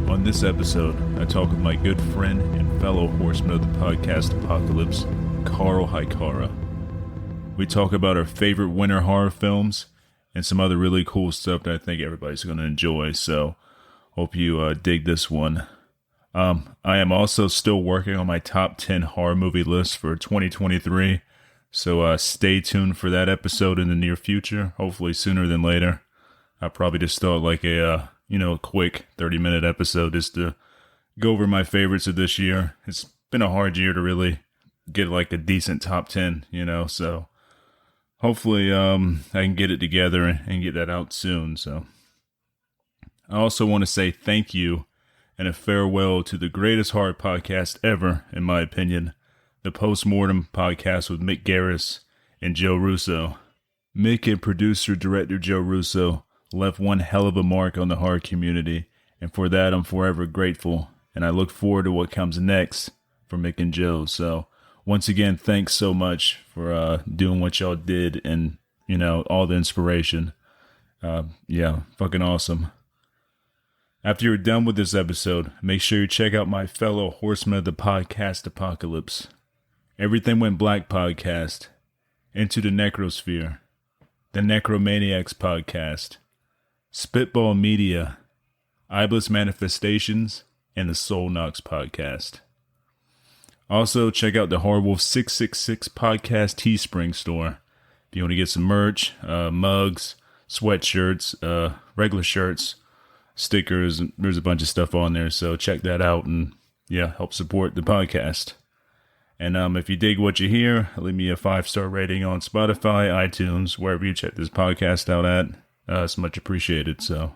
On this episode, I talk with my good friend and fellow Horseman of the Podcast Apocalypse, Karl Haikara. We talk about our favorite winter horror films and some other really cool stuff that I think everybody's going to enjoy, so hope you dig this one. I am also still working on my top 10 horror movie list for 2023, so stay tuned for that episode in the near future, hopefully sooner than later. I'll probably just start like a quick 30-minute episode just to go over my favorites of this year. It's been a hard year to really get like a decent top 10, so hopefully I can get it together and get that out soon. So I also want to say thank you and a farewell to the greatest horror podcast ever, in my opinion, the Postmortem podcast with Mick Garris and Joe Russo. Mick and producer-director Joe Russo left one hell of a mark on the horror community, and for that I'm forever grateful, and I look forward to what comes next for Mick and Joe. So once again, thanks so much for doing what y'all did and all the inspiration. Fucking awesome. After you're done with this episode, make sure you check out my fellow Horseman of the Podcast Apocalypse, Everything Went Black podcast, Into the Necrosphere, the Necromaniacs podcast, Spitball Media, Iblis Manifestations, and the Soul Knocks podcast. Also, check out the Horrorwolf 666 podcast Teespring store. If you want to get some merch, mugs, sweatshirts, regular shirts, stickers, there's a bunch of stuff on there. So check that out and help support the podcast. And if you dig what you hear, leave me a 5-star rating on Spotify, iTunes, wherever you check this podcast out at. It's much appreciated. So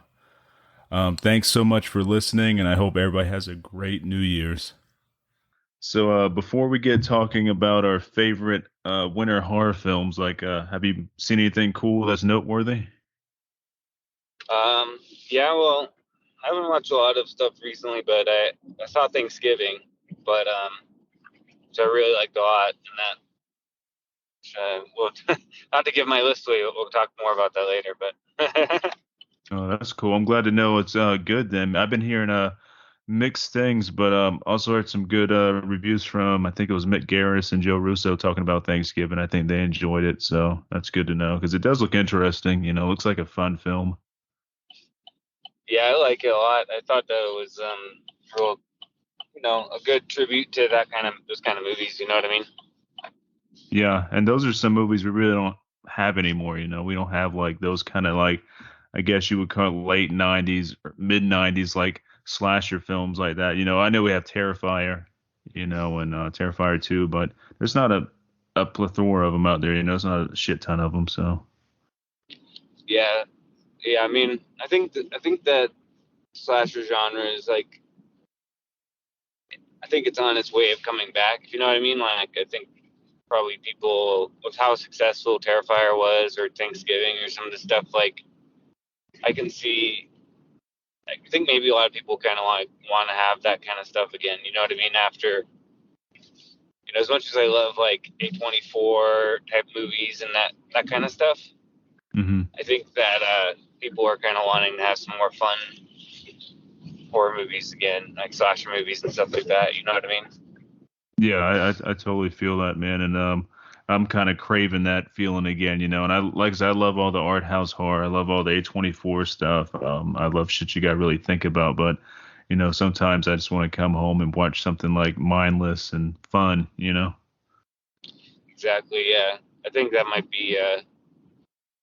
thanks so much for listening, and I hope everybody has a great New Year's. So before we get talking about our favorite winter horror films, have you seen anything cool that's noteworthy? Well, I haven't watched a lot of stuff recently, but I saw Thanksgiving, which I really liked a lot, and that well, not to give my list away, we'll talk more about that later, but Oh, that's cool. I'm glad to know it's good then. I've been hearing mixed things, but also heard some good reviews from, I think it was Mick Garris and Joe Russo talking about Thanksgiving. I think they enjoyed it, so that's good to know because it does look interesting. It looks like a fun film. Yeah, I like it a lot. I thought that it was real, a good tribute to those kind of movies. You know what I mean? Yeah, and those are some movies we really don't have anymore. We don't have like those kind of like, I guess you would call it late 90s or mid 90s like slasher films like that. I know we have Terrifier, and Terrifier 2, but there's not a plethora of them out there. It's not a shit ton of them. So yeah. I mean, I think that slasher genre is like, I think it's on its way of coming back. If you know what I mean? Like, I think probably people with how successful Terrifier was, or Thanksgiving, or some of the stuff, like, I can see, I think maybe a lot of people kind of want to have that kind of stuff again. You know what I mean? After, as much as I love like A24 type movies and that kind of stuff, mm-hmm. I think that people are kind of wanting to have some more fun horror movies again, like slasher movies and stuff like that. You know what I mean? Yeah, I totally feel that, man, and I'm kind of craving that feeling again, and I love all the art house horror. I love all the A24 stuff. I love shit you got to really think about, but sometimes I just want to come home and watch something like mindless and fun. Exactly. Yeah, I think that might be. I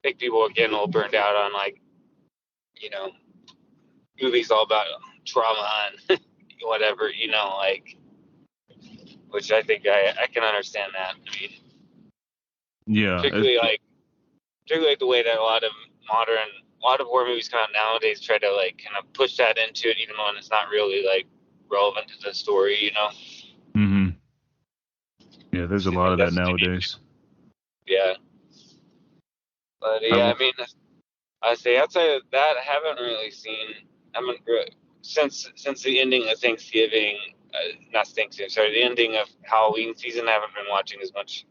think people are getting a little burned out on movies all about trauma and whatever. which I think I can understand that. I mean, Yeah, particularly like the way that a lot of horror movies come out nowadays try to like kind of push that into it, even when it's not really like relevant to the story, you know. mm-hmm. Yeah, there's a lot of that nowadays. Yeah, but yeah, I mean, I say outside of that, I haven't really seen. Since the ending of Thanksgiving, not Thanksgiving, sorry, the ending of Halloween season. I haven't been watching as much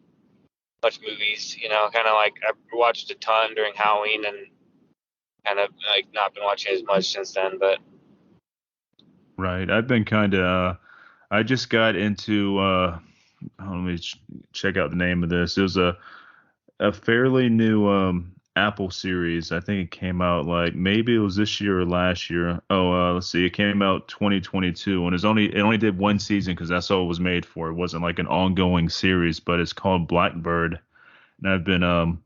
movies. You know, kind of like I watched a ton during Halloween and kind of like not been watching as much since then. But right, I've been kind of. I just got into. Let me check out the name of this. It was a fairly new Apple series. I think it came out like maybe it was this year or last year. Oh, let's see. It came out 2022, and it only did one season because that's all it was made for. It wasn't like an ongoing series, but it's called Blackbird, and I've been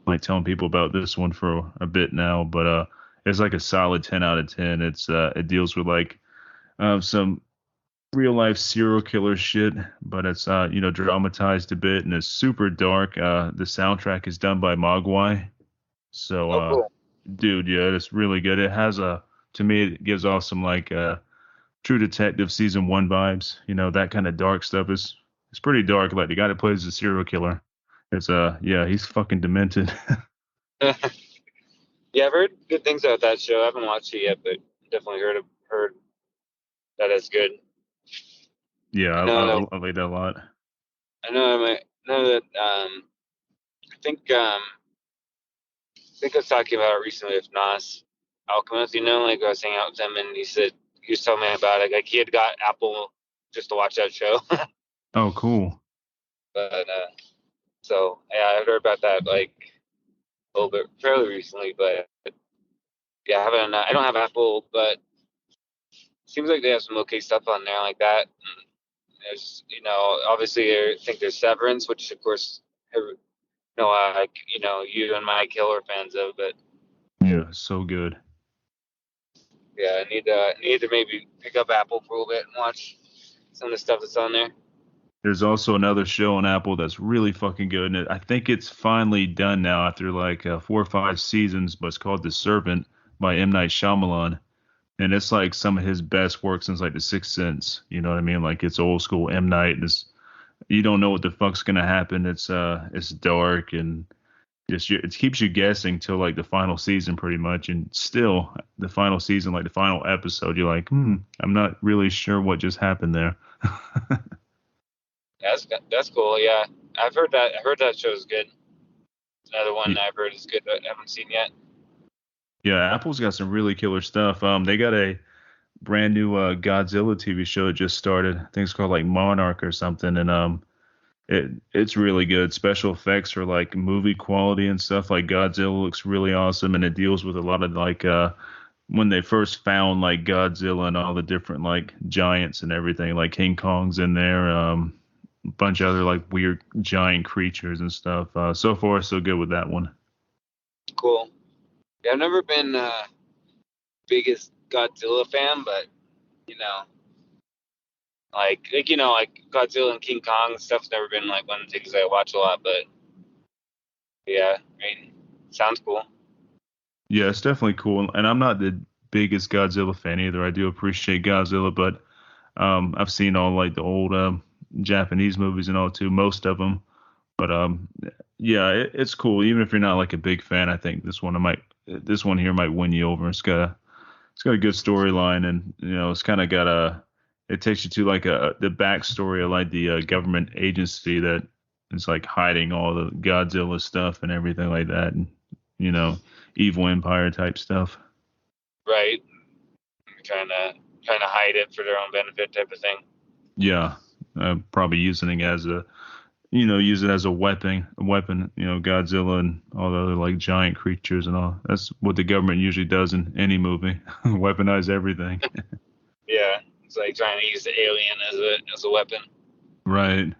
like telling people about this one for a bit now. But it's like a solid 10 out of 10. It deals with like some real life serial killer shit, but it's dramatized a bit and it's super dark. The soundtrack is done by Mogwai. So cool. dude, yeah, it's really good. It has to me it gives off some like True Detective season 1 vibes. You know, that kind of dark stuff is it's pretty dark. Like the guy that plays the serial killer. It's yeah, he's fucking demented. Yeah, I've heard good things about that show. I haven't watched it yet, but definitely heard that it's good. Yeah, I like that a lot. I know that I think I was talking about it recently with Nas Alchemist, you know, like I was hanging out with him and he was telling me about it. Like he had got Apple just to watch that show. Oh, cool. But so yeah, I've heard about that like a little bit fairly recently, but yeah, I don't have Apple, but it seems like they have some okay stuff on there like that. And there's, obviously I think there's Severance, which of course, like, you and Mike Hill are fans of, but Yeah, so good. yeah, I need to maybe pick up Apple for a little bit and watch some of the stuff that's on there. There's also another show on Apple that's really fucking good, and I think it's finally done now after like 4 or 5 seasons. But it's called The Servant by M. Night Shyamalan, and it's like some of his best work since like The Sixth Sense. You know what I mean? Like it's old school M. Night. You don't know what the fuck's gonna happen. It's dark and it keeps you guessing till like the final season pretty much, and still the final season, like the final episode, you're like, I'm not really sure what just happened there. That's cool. Yeah, I've heard that show is good. It's another one I've heard is good that I haven't seen yet. Yeah, Apple's got some really killer stuff. They got a brand new Godzilla TV show that just started. I think it's called like Monarch or something, and it's really good. Special effects are like movie quality and stuff. Like Godzilla looks really awesome, and it deals with a lot of like when they first found like Godzilla and all the different like giants and everything. Like King Kong's in there. A bunch of other like weird giant creatures and stuff. So far, so good with that one. Cool. Yeah, I've never been biggest Godzilla fan, but like Godzilla and King Kong and stuff's never been like one of the things I watch a lot. But yeah, I mean, sounds cool. Yeah, it's definitely cool, and I'm not the biggest Godzilla fan either. I do appreciate Godzilla, but I've seen all like the old Japanese movies and all too, most of them. But yeah, it's cool. Even if you're not like a big fan, I think this one here might win you over. It's got a good storyline, and it's kind of got it takes you to like the backstory of like the government agency that is like hiding all the Godzilla stuff and everything like that, and evil empire type stuff. Right. Trying to hide it for their own benefit type of thing. Yeah. Probably using it as use it as a weapon, Godzilla and all the other like giant creatures and all. That's what the government usually does in any movie. Weaponize everything. Yeah. It's like trying to use the alien as a weapon. Right.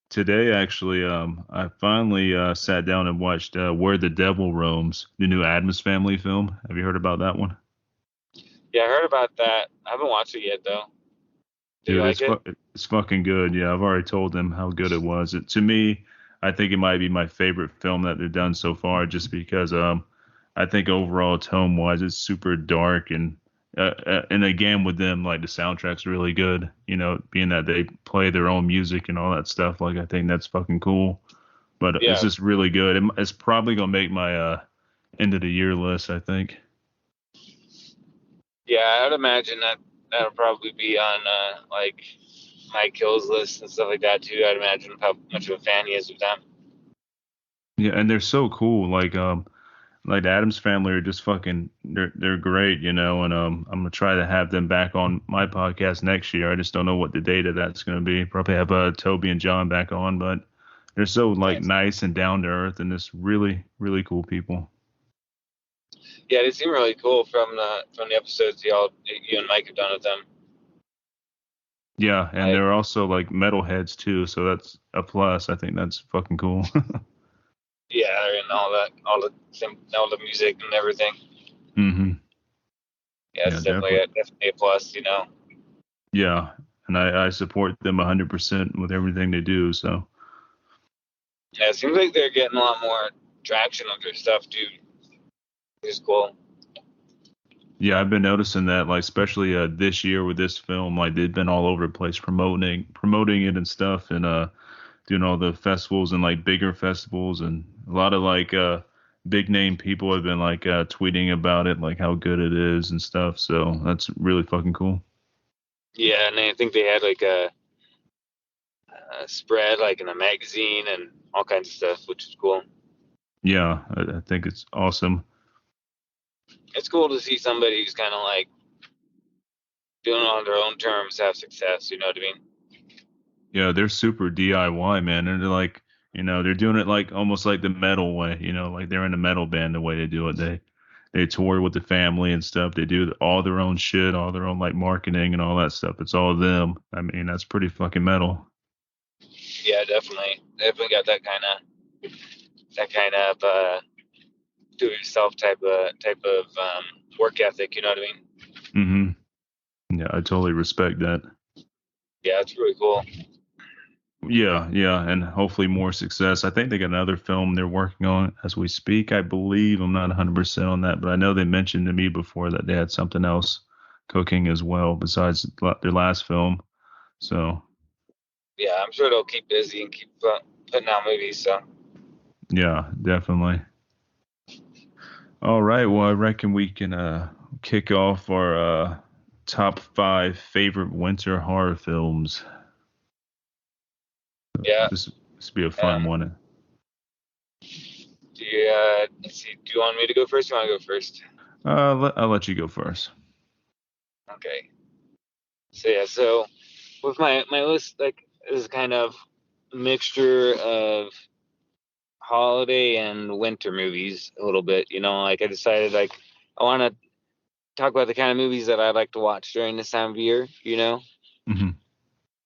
Today, actually, I finally sat down and watched Where the Devil Roams, the new Addams Family film. Have you heard about that one? Yeah, I heard about that. I haven't watched it yet, though. Do you Dude, like it? it's fucking good. Yeah, I've already told them how good it was. To me, I think it might be my favorite film that they've done so far, just because I think overall tone wise, it's super dark and again with them, like the soundtrack's really good. You know, being that they play their own music and all that stuff. Like I think that's fucking cool. But it's Yeah, just really good. It's probably gonna make my end of the year list, I think. yeah. I'd imagine that that'll probably be on like Mike Hill's list and stuff like that too. I'd imagine how much of a fan he is of them. Yeah, and they're so cool. Like the Adams family are just fucking they're great, you know, and I'm gonna try to have them back on my podcast next year. I just don't know what the date of that's gonna be. Probably have Toby and John back on, but they're so like Nice. nice and down to earth and just really, really cool people. Yeah, they seem really cool from the episodes you and Mike have done with them. Yeah, and Like, they're also like metalheads too, so that's a plus. I think that's fucking cool. yeah, and all the music and everything. hmm Yeah, Yeah, it's definitely. definitely a plus, you know. Yeah, and I support them 100% with everything they do. So Yeah, it seems like they're getting a lot more traction with their stuff too. Which is cool. yeah, I've been noticing that, like especially this year with this film, like they've been all over the place promoting it and stuff, and doing all the festivals and like bigger festivals, and a lot of like big name people have been like tweeting about it, like how good it is and stuff. So that's really fucking cool. Yeah, and I think they had like a spread like in a magazine and all kinds of stuff, which is cool. Yeah, I think it's awesome. It's cool to see somebody who's kind of like doing it on their own terms have success. You know what I mean? Yeah, they're super DIY, man. And they're like, you know, they're doing it like almost like the metal way, you know, like they're in a metal band the way they do it. They tour with the family and stuff. They do all their own shit, all their own like marketing and all that stuff. It's all them. I mean, that's pretty fucking metal. Yeah, definitely got that kind of do it yourself type of work ethic. You know what I mean? hmm Yeah, I totally respect that. Yeah, it's really cool. Yeah, yeah, and hopefully more success. I think they got another film they're working on as we speak. I believe I'm not 100% on that, but I know they mentioned to me before that they had something else cooking as well besides their last film. So, Yeah, I'm sure they'll keep busy and keep putting out movies. So yeah, definitely. All right, well, I reckon we can kick off our top 5 favorite winter horror films. yeah. This be a fun Um, one. do you let's see? Do you want me to go first? Or you want to go first? I'll let you go first. Okay. So yeah, so with my list, like is kind of a mixture of holiday and winter movies a little bit. You know, like I decided like I want to talk about the kind of movies that I like to watch during this time of year. You know, hmm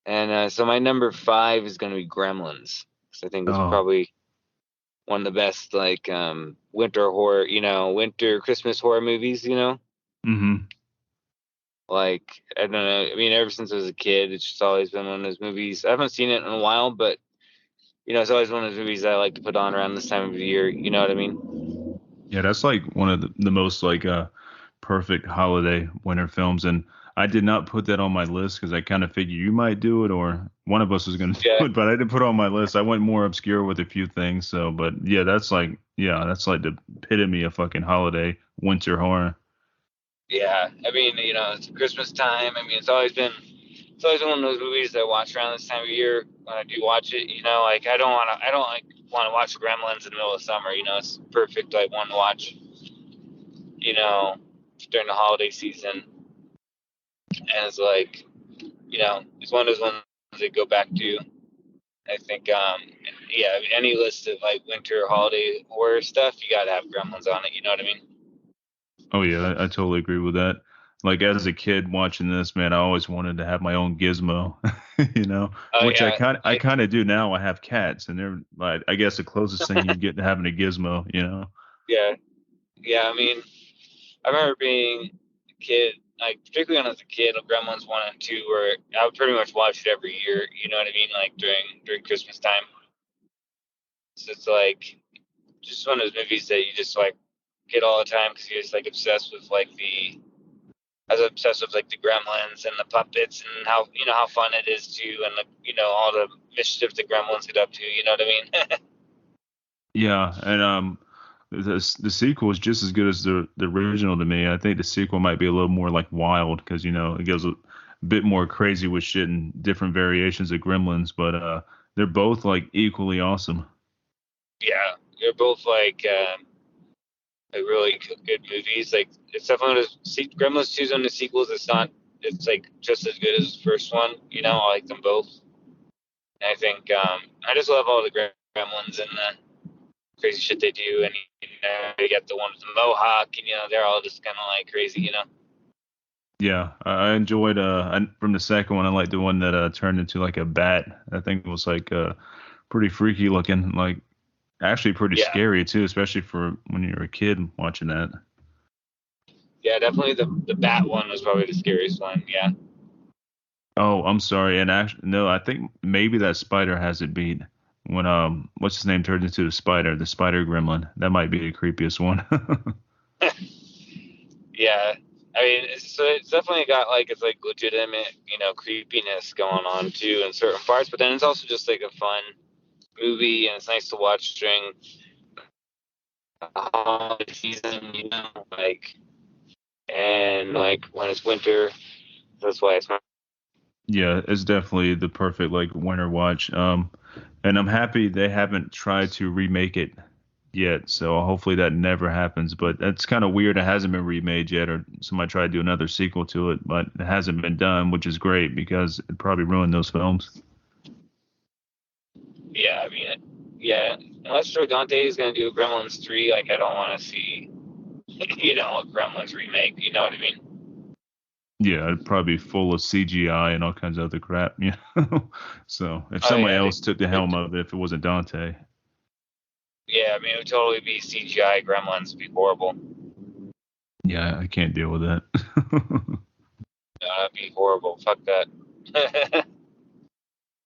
and so my number 5 is going to be Gremlins. 'Cause I think it's Oh, probably one of the best like winter horror, winter Christmas horror movies. You know, hmm like I don't know. I mean, ever since I was a kid, it's just always been one of those movies. I haven't seen it in a while, but it's always one of those movies that I like to put on around this time of the year. You know what I mean? yeah, that's like one of the most like perfect holiday winter films, and I did not put that on my list because I kind of figured you might do it or one of us was going to do Yeah, it, but I didn't put it on my list. I went more obscure with a few things. So, but that's like the epitome of fucking holiday winter horror. yeah. I mean, it's Christmas time. I mean, it's always one of those movies that I watch around this time of year when I do watch it. Like I don't like want to watch Gremlins in the middle of summer. It's perfect like one to watch. You know, during the holiday season, and it's like it's one of those ones that go back to. I think, yeah, any list of like winter holiday horror stuff, you gotta have Gremlins on it. You know what I mean? Oh yeah, I totally agree with that. Like as a kid watching this, man, I always wanted to have my own gizmo, you know, Oh which yeah, I kind of do now. I have cats, and they're like, I guess the closest thing you get to having a gizmo, you know. yeah, yeah. I mean, I remember being a kid like particularly when I was a kid, Gremlins 1 and 2, where I would pretty much watch it every year. You know what I mean? Like during Christmas time. So it's like just one of those movies that you just like get all the time because you're just like obsessed with like I was obsessed with like the Gremlins and the puppets and how how fun it is to and the all the mischief the Gremlins get up to. You know what I mean? Yeah, and the sequel is just as good as the original to me. I think the sequel might be a little more like wild because it goes a bit more crazy with shit and different variations of Gremlins, but they're both like equally awesome. Yeah, they're both like really good movies. Like it's definitely Gremlins 2's on the sequels. It's like just as good as the first one. I like them both. And I think I just love all the Gremlins and the crazy shit they do. And they got the one with the mohawk, and they're all just kind of like crazy. Yeah, I enjoyed from the second one. I liked the one that turned into like a bat. I think it was like pretty freaky looking, like actually pretty scary too, especially for when you're a kid watching that. Yeah, definitely the bat one was probably the scariest one. Yeah. Oh, I'm sorry. And actually, no, I think maybe that spider has it beat when what's his name turned into the spider gremlin. That might be the creepiest one. Yeah. I mean, it's definitely got like it's like legitimate, creepiness going on too in certain parts, but then it's also just like a fun movie, and it's nice to watch during the holiday season, like and like when it's winter. That's why it's not. Yeah, it's definitely the perfect like winter watch. And I'm happy they haven't tried to remake it yet. So hopefully that never happens. But that's kind of weird. It hasn't been remade yet, or somebody tried to do another sequel to it, but it hasn't been done, which is great because it probably ruined those films. Yeah, I mean, yeah. Unless Joe Dante is gonna do a Gremlins 3, like I don't want to see, a Gremlins remake. You know what I mean? Yeah, it'd probably be full of CGI and all kinds of other crap. So if somebody else took the helm of it, if it wasn't Dante. Yeah, I mean, it would totally be CGI Gremlins. It'd be horrible. Yeah, I can't deal with that. That'd be horrible. Fuck that.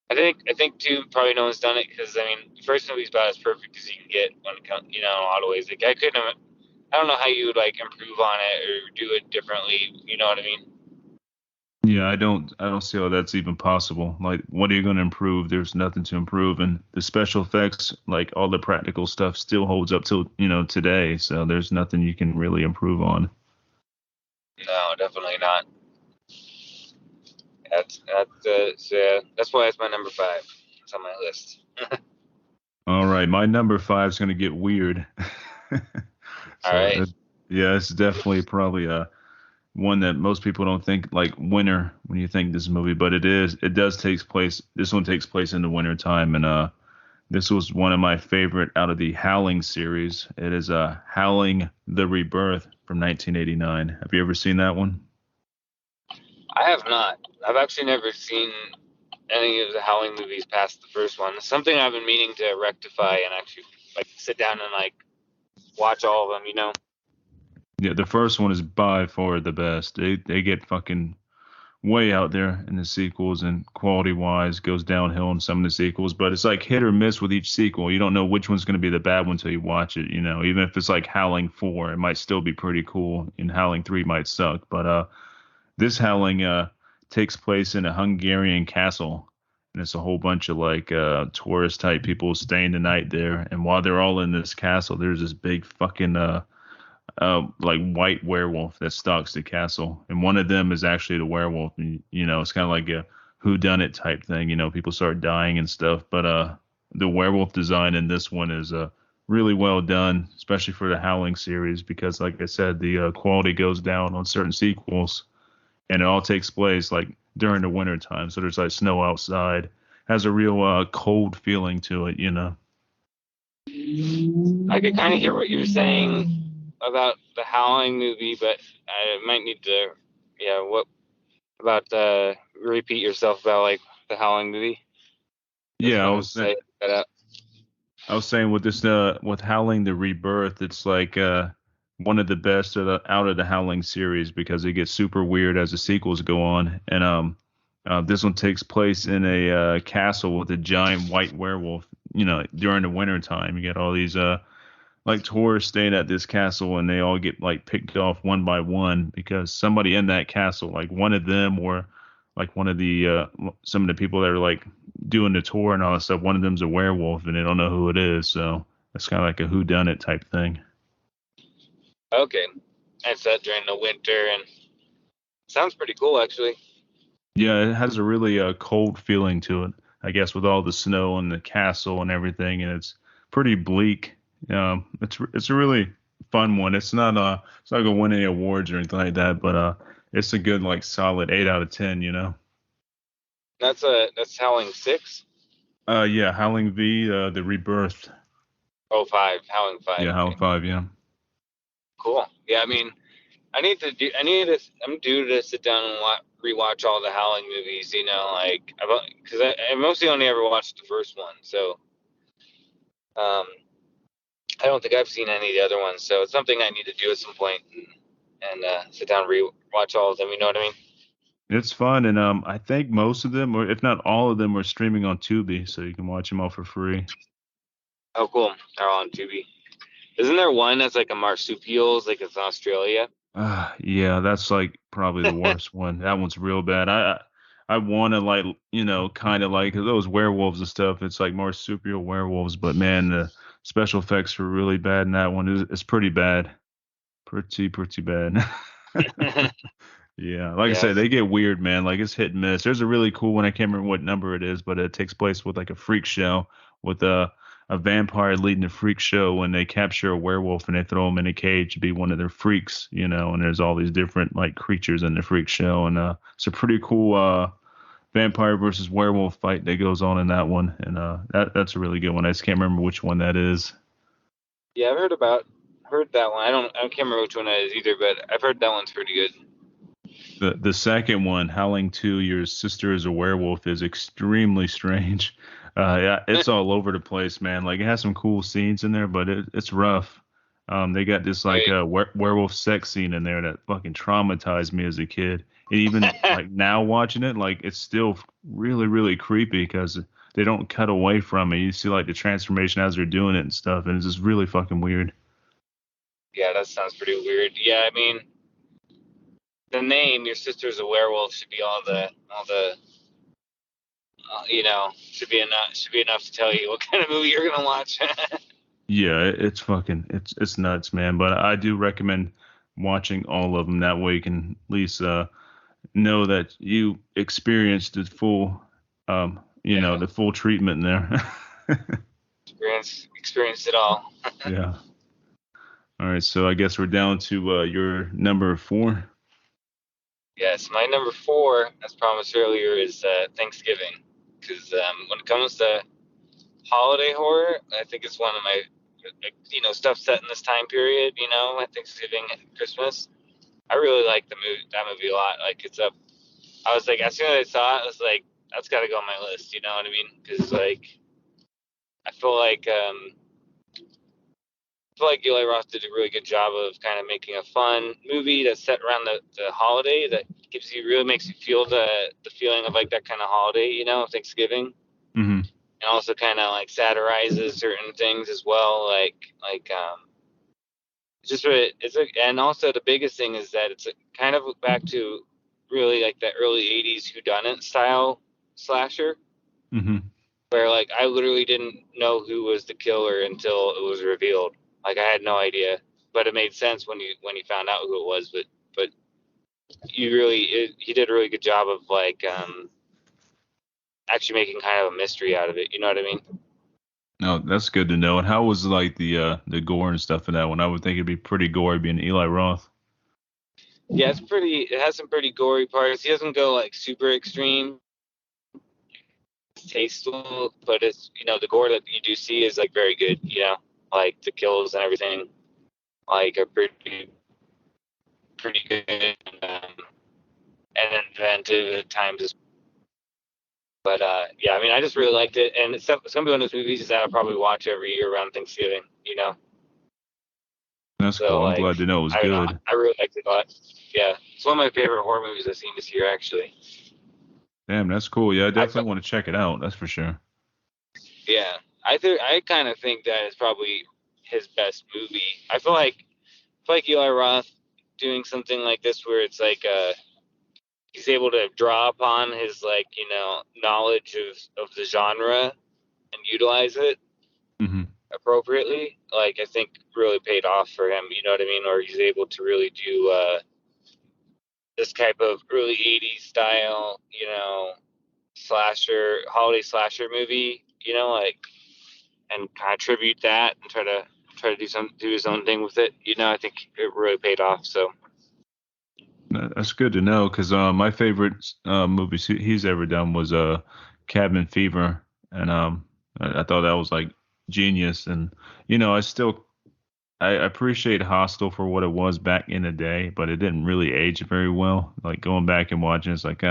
I think too. Probably no one's done it because I mean, the first movie's about as perfect as you can get when it comes, in a lot of ways. Like I don't know how you would like improve on it or do it differently. You know what I mean? Yeah, I don't see how that's even possible. Like, what are you going to improve? There's nothing to improve, and the special effects, like all the practical stuff, still holds up till today. So there's nothing you can really improve on. No, definitely not. That's why it's my number 5. It's on my list. All right, my number 5 is going to get weird. All right. Yeah, it's definitely probably one that most people don't think like winter when you think this movie, but it is. It does take place. This one takes place in the winter time, and this was one of my favorite out of the Howling series. It is Howling: The Rebirth from 1989. Have you ever seen that one? I have not. I've actually never seen any of the Howling movies past the first one. It's something I've been meaning to rectify and actually like sit down and like watch all of them. Yeah, the first one is by far the best. They get fucking way out there in the sequels, and quality wise goes downhill in some of the sequels, but it's like hit or miss with each sequel. You don't know which one's going to be the bad one until you watch it. Even if it's like Howling 4, it might still be pretty cool, and Howling 3 might suck. But this Howling takes place in a Hungarian castle, and it's a whole bunch of like tourist type people staying the night there. And while they're all in this castle, there's this big fucking like white werewolf that stalks the castle, and one of them is actually the werewolf. And it's kind of like a whodunit type thing. People start dying and stuff, but the werewolf design in this one is really well done, especially for the Howling series, because like I said, the quality goes down on certain sequels, and it all takes place like during the winter time, so there's like snow outside. Has a real cold feeling to it. I could kind of hear what you're saying about the Howling movie, but I might need to, what about repeat yourself about like the Howling movie? Yeah, I was saying with this with Howling: The Rebirth, it's like one of the best out of the Howling series because it gets super weird as the sequels go on. And this one takes place in a castle with a giant white werewolf. During the winter time, you get all these like tourists staying at this castle, and they all get like picked off one by one because somebody in that castle, like one of them or like one of the some of the people that are like doing the tour and all that stuff, one of them's a werewolf and they don't know who it is. So it's kind of like a whodunit type thing. Okay. I set during the winter, and sounds pretty cool, actually. Yeah, it has a really cold feeling to it, I guess, with all the snow and the castle and everything, and it's pretty bleak. It's a really fun one. It's not gonna win any awards or anything like that, but it's a good like solid 8 out of 10. That's Howling 6? Yeah, Howling V, the Rebirth. Oh, 5. Howling 5. Yeah, Howling Okay. 5. Yeah. Cool. Yeah, I mean, I'm due to sit down and rewatch all the Howling movies, like, because I mostly only ever watched the first one, so, I don't think I've seen any of the other ones, so it's something I need to do at some point and sit down and rewatch all of them, you know what I mean? It's fun, and I think most of them, or if not all of them, are streaming on Tubi, so you can watch them all for free. Oh, cool. They're all on Tubi. Isn't there one that's like a marsupials, like it's in Australia? Yeah, that's like probably the worst one. That one's real bad. I want to like, kind of like those werewolves and stuff. It's like marsupial werewolves, but man, the special effects were really bad in that one. It's pretty bad. Pretty bad. Yeah, like I said, Yes. they get weird, man. Like it's hit and miss. There's a really cool one. I can't remember what number it is, but it takes place with like a freak show with a vampire leading a freak show when they capture a werewolf and they throw him in a cage to be one of their freaks, and there's all these different like creatures in the freak show, and it's a pretty cool vampire versus werewolf fight that goes on in that one, and that's a really good one. I just can't remember which one that is. Yeah, I've heard that one. I can't remember which one that is either, but I've heard that one's pretty good. The second one, Howling 2, Your Sister is a Werewolf, is extremely strange. Yeah, it's all over the place, man. Like it has some cool scenes in there, but it's rough. They got this like Right. werewolf sex scene in there that fucking traumatized me as a kid. And even like now watching it, like it's still really, really creepy because they don't cut away from it. You see like the transformation as they're doing it and stuff, and it's just really fucking weird. Yeah, that sounds pretty weird. Yeah, I mean, the name "Your Sister's a Werewolf" should be should be enough to tell you what kind of movie you're gonna watch. Yeah, it's fucking it's nuts, man. But I do recommend watching all of them. That way you can at least know that you experienced the full Yeah, the full treatment in there. experienced it all. Yeah. All right, so I guess we're down to your number 4. Yes, my number 4, as promised earlier, is Thanksgiving. Because when it comes to holiday horror, I think it's one of my, stuff set in this time period. At Thanksgiving and Christmas. I really like that movie a lot. Like it's up. I was like, as soon as I saw it, I was like, that's got to go on my list. You know what I mean? Because like, I feel like Eli Roth did a really good job of kind of making a fun movie that's set around the holiday that really makes you feel the feeling of like that kind of holiday, Thanksgiving, Mm-hmm. and also kind of like satirizes certain things as well, it's just really, and also the biggest thing is that it's kind of back to really like that early '80s whodunit style slasher, Mm-hmm. where like I literally didn't know who was the killer until it was revealed. Like I had no idea, but it made sense when you found out who it was. But he did a really good job of like actually making kind of a mystery out of it. You know what I mean? No, that's good to know. And how was like the gore and stuff in that one? I would think it'd be pretty gory being Eli Roth. Yeah, it has some pretty gory parts. He doesn't go like super extreme. It's tasteful, but it's the gore that you do see is like very good. Like the kills and everything like are pretty good and inventive at times. But yeah, I mean, I just really liked it, and it's gonna be one of those movies that I'll probably watch every year around Thanksgiving. That's So, cool. I'm like, glad to know it was I don't know. good. I really liked it a lot. Yeah. It's one of my favorite horror movies I've seen this year, actually. Damn, that's cool. Yeah, I I definitely want to check it out. That's for sure. Yeah, I kind of think that it's probably his best movie. I feel like Eli Roth doing something like this where it's like he's able to draw upon his like knowledge of the genre and utilize it Hmm. appropriately. Like I think really paid off for him. You know what I mean? Or he's able to really do this type of early '80s style, slasher holiday slasher movie. Like and contribute that and try to do his own thing with it. I think it really paid off. So That's good to know because my favorite movies he's ever done was Cabin Fever, and I thought that was like genius. And I appreciate Hostel for what it was back in the day, but it didn't really age very well. Like going back and watching, it's like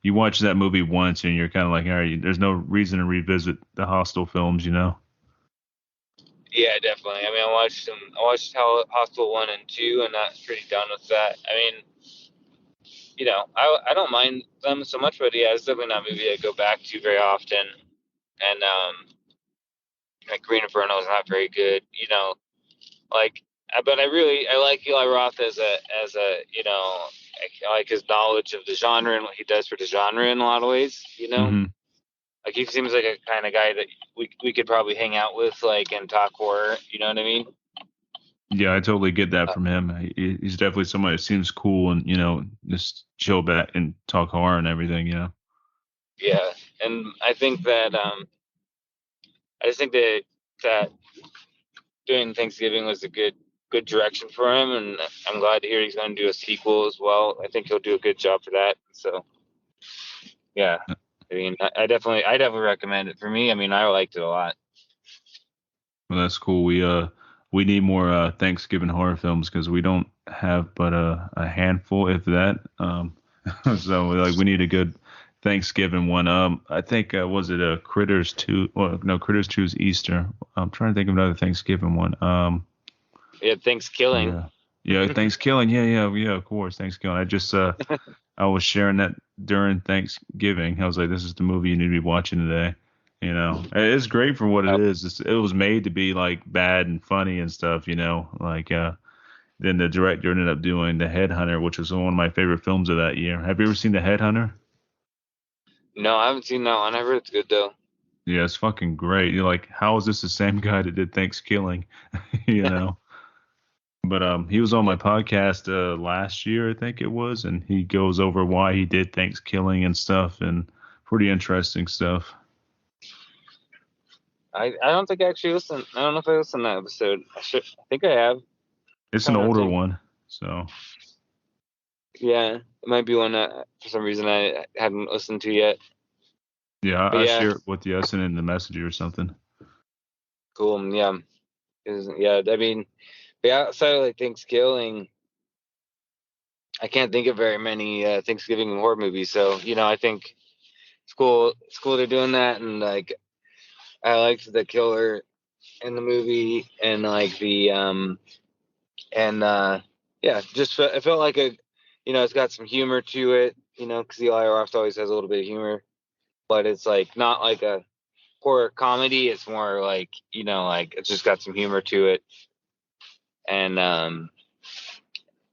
you watch that movie once and you're kind of like, all right, there's no reason to revisit the Hostel films, yeah, definitely. I mean, I watched Hostel 1 and 2, and that's pretty done with that. I mean, I don't mind them so much, but yeah, it's definitely not a movie I go back to very often. And like Green Inferno is not very good. Like, but I like Eli Roth as a I like his knowledge of the genre and what he does for the genre in a lot of ways. Hmm. Like he seems like a kind of guy that we could probably hang out with, like, and talk horror. You know what I mean? Yeah, I totally get that from him. He's definitely somebody that seems cool and just chill back and talk horror and everything. Yeah, and I think that I just think that doing Thanksgiving was a good direction for him, and I'm glad to hear he's going to do a sequel as well. I think he'll do a good job for that. So yeah, I mean, I definitely recommend it. For me, I mean, I liked it a lot. Well, that's cool. We need more Thanksgiving horror films because we don't have but a handful, if that. So like we need a good Thanksgiving one. I think was it a Critters 2? Well, no, Critters 2 is Easter. I'm trying to think of another Thanksgiving one. Yeah, Thanksgiving. Yeah, yeah, Thanksgiving. Yeah. Of course, Thanksgiving. I just I was sharing that during Thanksgiving. I was like, this is the movie you need to be watching today. It's great for what it is. It was made to be like bad and funny and stuff. Like then the director ended up doing The Headhunter, which was one of my favorite films of that year. Have you ever seen The Headhunter? No, I haven't seen that one. I heard it's good though. Yeah, it's fucking great. You're like, how is this the same guy that did Thanksgiving? you know. But he was on my podcast last year, I think it was, and he goes over why he did Thanksgiving and stuff, and pretty interesting stuff. I don't think I actually listened. I don't know if I listened to that episode. I think I have. It's an Trying to older think. one, so Yeah, it might be one that for some reason I hadn't listened to yet. yeah, But I'll yeah, share it with you. I send it in the messenger or something. cool. Yeah, yeah. I mean, yeah, outside of like Thanksgiving, I can't think of very many Thanksgiving horror movies. So I think it's cool they're doing that, and like I liked the killer in the movie, and like the and yeah, it felt like it's got some humor to it, because the Roth always has a little bit of humor, but it's like not like a horror comedy. It's more like like it's just got some humor to it, and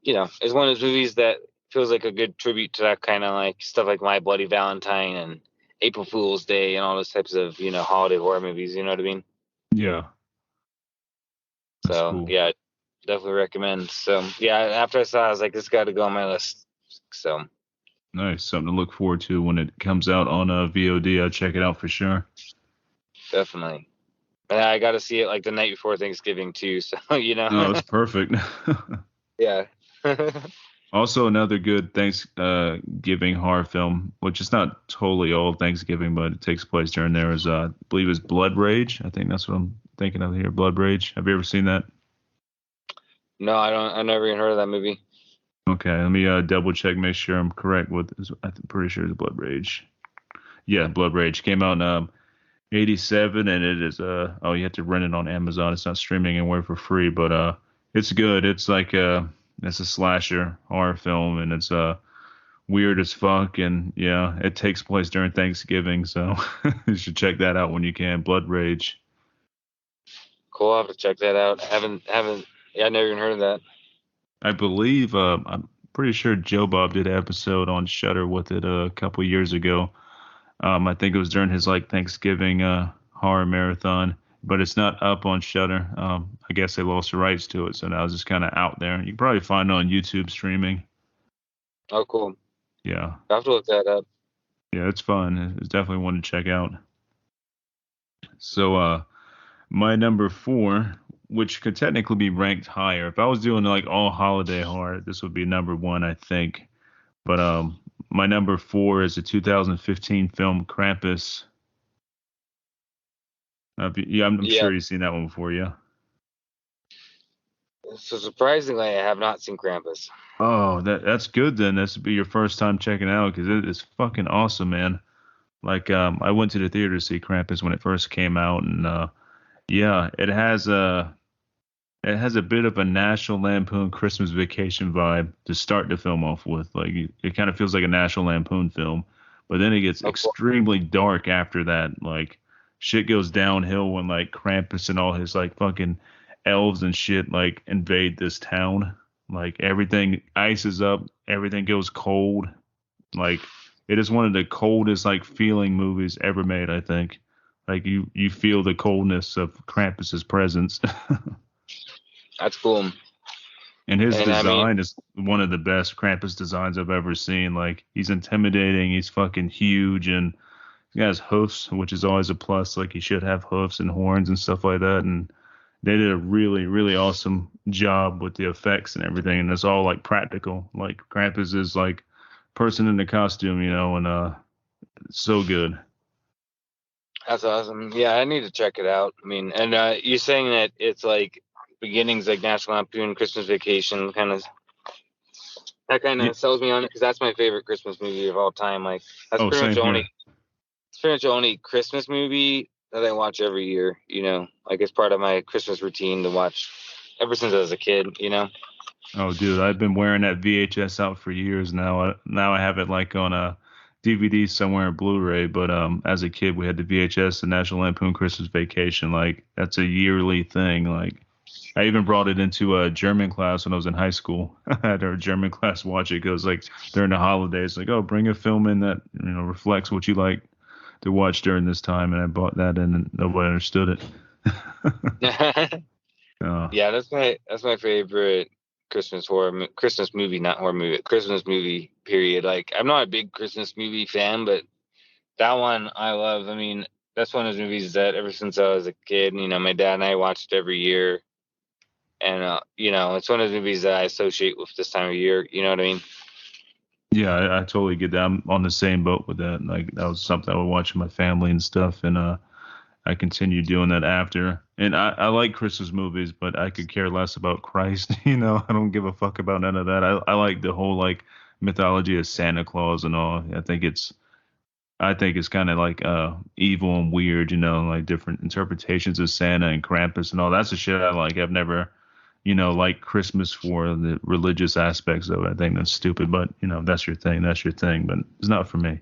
it's one of those movies that feels like a good tribute to that kind of like stuff like My Bloody Valentine and April Fool's Day and all those types of holiday horror movies. You know what I mean? Yeah, that's So cool. yeah, definitely recommend. So yeah, after I saw it, I was like, this got to go on my list. So Nice, something to look forward to when it comes out on VOD. I'll check it out for sure. definitely. And I got to see it like the night before Thanksgiving too. So No, it's perfect. yeah. Also, another good Thanksgiving horror film, which is not totally all Thanksgiving, but it takes place during there, is I believe is Blood Rage. I think that's what I'm thinking of here. Blood Rage. Have you ever seen that? No, I don't. I never even heard of that movie. Okay, let me double check, make sure I'm correct with. I'm pretty sure it's Blood Rage. Yeah, Blood Rage came out in '87, and it is oh, you have to rent it on Amazon. It's not streaming anywhere for free, but It's good. It's a slasher horror film, and it's weird as fuck. And yeah, it takes place during Thanksgiving, so you should check that out when you can. Blood Rage. Cool. I'll have to check that out. Haven't. Yeah, I never even heard of that. I believe I'm pretty sure Joe Bob did an episode on Shudder with it a couple years ago. I think it was during his like Thanksgiving horror marathon, but it's not up on Shudder. I guess they lost the rights to it, so now it's just kind of out there. You can probably find it on YouTube streaming. Oh, cool. Yeah, I have to look that up. yeah, it's fun. It's definitely one to check out. So, my number 4, which could technically be ranked higher. If I was doing like all holiday horror, this would be number 1, I think. But my number 4 is a 2015 film, Krampus. Yeah, I'm Yeah. sure you've seen that one before, yeah. So surprisingly, I have not seen Krampus. Oh, that's good then. This would be your first time checking it out because it is fucking awesome, man. Like, I went to the theater to see Krampus when it first came out, and yeah, it has a bit of a National Lampoon Christmas Vacation vibe to start the film off with. Like, it kind of feels like a National Lampoon film, but then it gets extremely dark after that. Like, shit goes downhill when like Krampus and all his like fucking elves and shit like invade this town. Like, everything ices up, everything goes cold. Like, it is one of the coldest like feeling movies ever made, I think. Like, you feel the coldness of Krampus's presence. That's cool. And his design is one of the best Krampus designs I've ever seen. Like, he's intimidating, he's fucking huge, and he has hoofs, which is always a plus. Like, he should have hoofs and horns and stuff like that. And they did a really, really awesome job with the effects and everything. And it's all like practical. Like, Krampus is like person in the costume, and it's so good. That's awesome. Yeah, I need to check it out. I mean, and you're saying that it's like beginnings like National Lampoon Christmas Vacation that kind of sells me on it because that's my favorite Christmas movie of all time. Like, that's pretty much the only Christmas movie that I watch every year. Like, it's part of my Christmas routine to watch ever since I was a kid. Oh, dude, I've been wearing that VHS out for years now. Now I have it like on a DVD somewhere, Blu-ray. But as a kid, we had the VHS, the National Lampoon Christmas Vacation. Like, that's a yearly thing. Like, I even brought it into a German class when I was in high school. I had our German class watch it because, like, during the holidays, like, oh, bring a film in that reflects what you like to watch during this time. And I bought that in, and nobody understood it. Yeah, that's my favorite Christmas movie, not horror movie, Christmas movie, period. Like, I'm not a big Christmas movie fan, but that one I love. I mean, that's one of those movies that ever since I was a kid, my dad and I watched every year. And, it's one of those movies that I associate with this time of year. You know what I mean? Yeah, I totally get that. I'm on the same boat with that. Like, that was something I would watch with my family and stuff. And I continued doing that after. And I like Christmas movies, but I could care less about Christ. I don't give a fuck about none of that. I like the whole like mythology of Santa Claus and all. I think it's kind of like evil and weird, like different interpretations of Santa and Krampus and all. That's the shit I like. I've never, like Christmas for the religious aspects of it. I think that's stupid, but that's your thing. That's your thing, but it's not for me.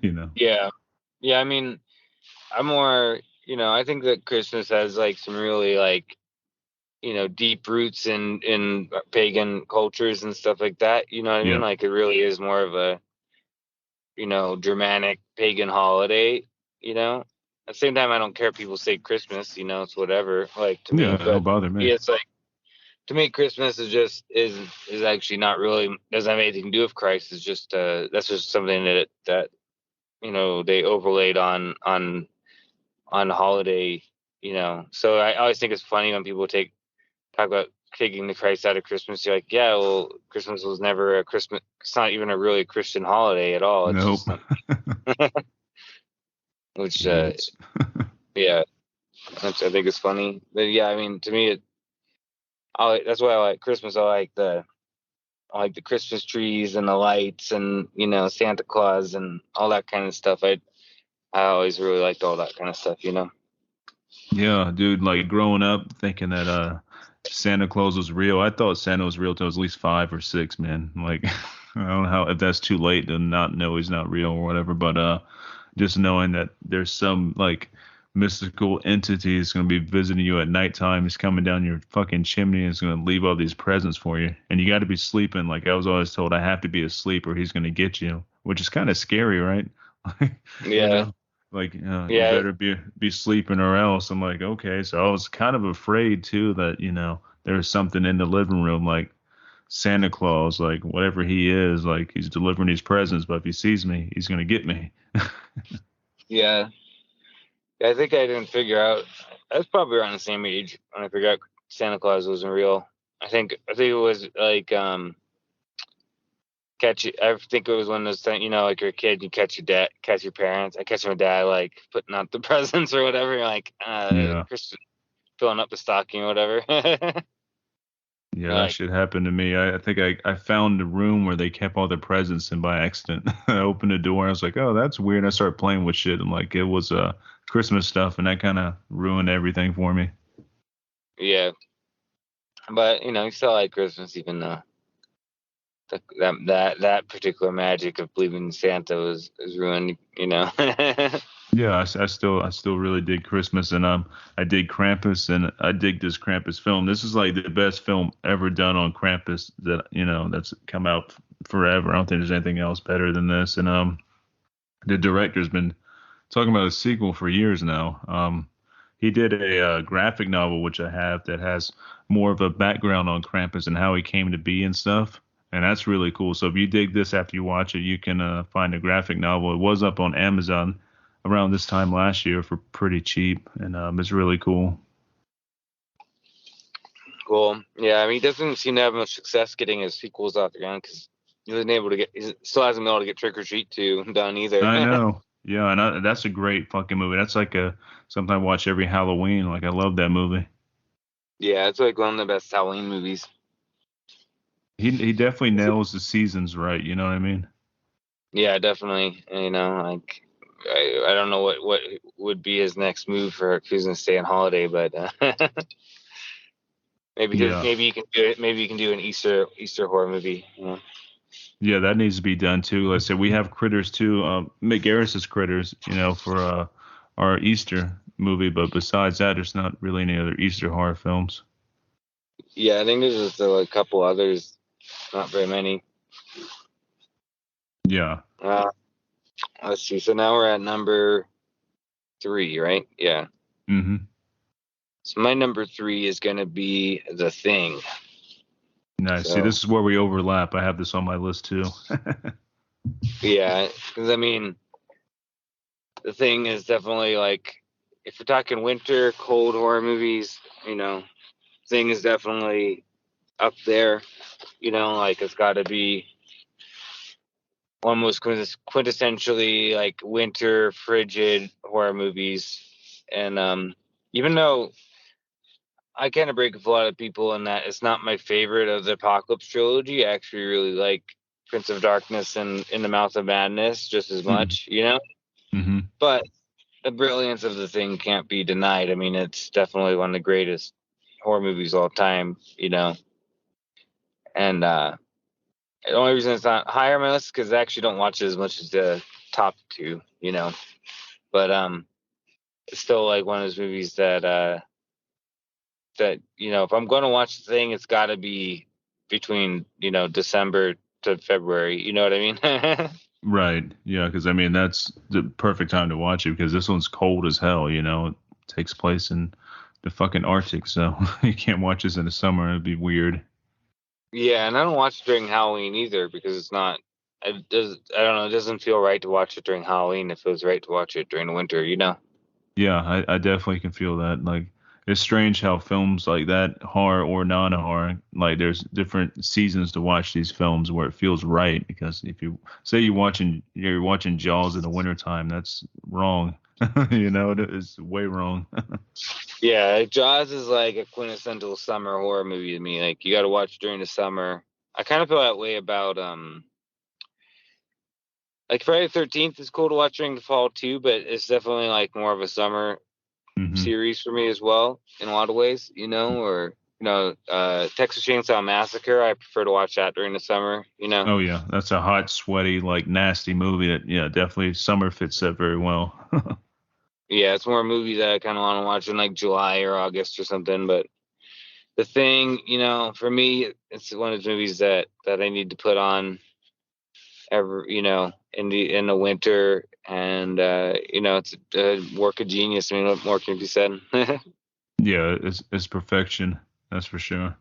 Yeah. Yeah. I mean, I'm more, I think that Christmas has like some really like, deep roots in pagan cultures and stuff like that. You know what I mean? Like, it really is more of a, Germanic pagan holiday, At the same time, I don't care if people say Christmas, it's whatever. Like, to me, it don't bother me. It's like, to me, Christmas is actually not really, doesn't have anything to do with Christ. It's just, that's just something that they overlaid on holiday, So I always think it's funny when people talk about taking the Christ out of Christmas. You're like, yeah, well, Christmas was never a Christmas. It's not even a really Christian holiday at all. It's nope. Which, yeah, I think it's funny. But yeah, I mean, to me, that's why I like Christmas. I like the Christmas trees and the lights and Santa Claus and all that kind of stuff. I always really liked all that kind of stuff. Yeah, dude, like growing up thinking that Santa Claus was real. I thought Santa was real till I was at least 5 or 6, man. Like, I don't know how if that's too late to not know he's not real or whatever, but just knowing that there's some like mystical entity that's gonna be visiting you at nighttime, is coming down your fucking chimney and is gonna leave all these presents for you, and you got to be sleeping. Like I was always told, I have to be asleep or he's gonna get you, which is kind of scary, right? you Yeah, know, like you yeah, better be sleeping or else. I'm like, okay, so I was kind of afraid too that there's something in the living room, like Santa Claus, like whatever he is, like he's delivering these presents, but if he sees me, he's gonna get me. yeah. I think I didn't figure out. I was probably around the same age when I figured out Santa Claus wasn't real. I think it was like catch. I think it was one of those things, like you're a kid, you catch your dad, catch your parents. I catch my dad like putting out the presents or whatever, like Yeah. Christmas, filling up the stocking or whatever. Yeah, that Like, shit happened to me. I think I found a room where they kept all the presents, and by accident I opened the door. I was like, oh, that's weird. I started playing with shit, and like it was Christmas stuff, and that kind of ruined everything for me. yeah, but you still like Christmas, even though that particular magic of believing in Santa is ruined. Yeah, I still really dig Christmas, and I dig Krampus, and I dig this Krampus film. This is like the best film ever done on Krampus that that's come out forever. I don't think there's anything else better than this. And the director's been talking about a sequel for years now. He did a graphic novel which I have that has more of a background on Krampus and how he came to be and stuff. And that's really cool. So if you dig this after you watch it, you can find a graphic novel. It was up on Amazon around this time last year for pretty cheap, and it's really cool. Cool. Yeah, I mean, he doesn't seem to have much success getting his sequels off the ground because he still hasn't been able to get Trick or Treat 2 done either. I know. Yeah, and that's a great fucking movie. That's like something I watch every Halloween. Like I love that movie. Yeah, it's like one of the best Halloween movies. He definitely nails the seasons right. You know what I mean? Yeah, definitely. Like I don't know what would be his next move for if he's gonna stay on holiday, but Yeah. maybe you can do it. Maybe you can do an Easter horror movie. Yeah, that needs to be done too. Like I said, we have Critters too. Mick Garris's Critters, for our Easter movie. But besides that, there's not really any other Easter horror films. Yeah, I think there's just a couple others, not very many. Yeah. Let's see. So now we're at number 3, right? Yeah. Mm-hmm. So my number 3 is gonna be The Thing. Nice. See, So this is where we overlap. I have this on my list too. yeah, because I mean, The Thing is definitely like, if we're talking winter cold horror movies, Thing is definitely up there. Like it's got to be almost quintessentially like winter frigid horror movies. And even though I kind of break with a lot of people in that it's not my favorite of the Apocalypse trilogy, I actually really like Prince of Darkness and In the Mouth of Madness just as much. Mm-hmm. But the brilliance of The Thing can't be denied. I mean, it's definitely one of the greatest horror movies of all time. And the only reason it's not higher on my list is because I actually don't watch it as much as the top 2. But it's still like one of those movies that if I'm going to watch The Thing, it's got to be between December to February. You know what I mean? Right. Yeah, because I mean that's the perfect time to watch it because this one's cold as hell. It takes place in the fucking Arctic, so you can't watch this in the summer. It'd be weird. Yeah, and I don't watch it during Halloween either because it's not. It does. I don't know. It doesn't feel right to watch it during Halloween. It feels right to watch it during the winter. Yeah, I definitely can feel that. Like, it's strange how films like that, horror or non-horror, like there's different seasons to watch these films where it feels right. Because if you say you're watching Jaws in the wintertime, that's wrong. It's way wrong. Yeah, Jaws is like a quintessential summer horror movie to me. Like you got to watch during the summer. I kind of feel that way about like Friday the 13th is cool to watch during the fall too, but it's definitely like more of a summer hmm series for me as well in a lot of ways. Or Texas Chainsaw Massacre. I prefer to watch that during the summer. Oh yeah, that's a hot, sweaty, like nasty movie that definitely summer fits that very well. Yeah, it's more a movie that I kind of want to watch in like July or August or something. But The Thing, for me, it's one of those movies that I need to put on in the winter, and it's a work of genius. I mean, what more can be said? Yeah, it's perfection. That's for sure.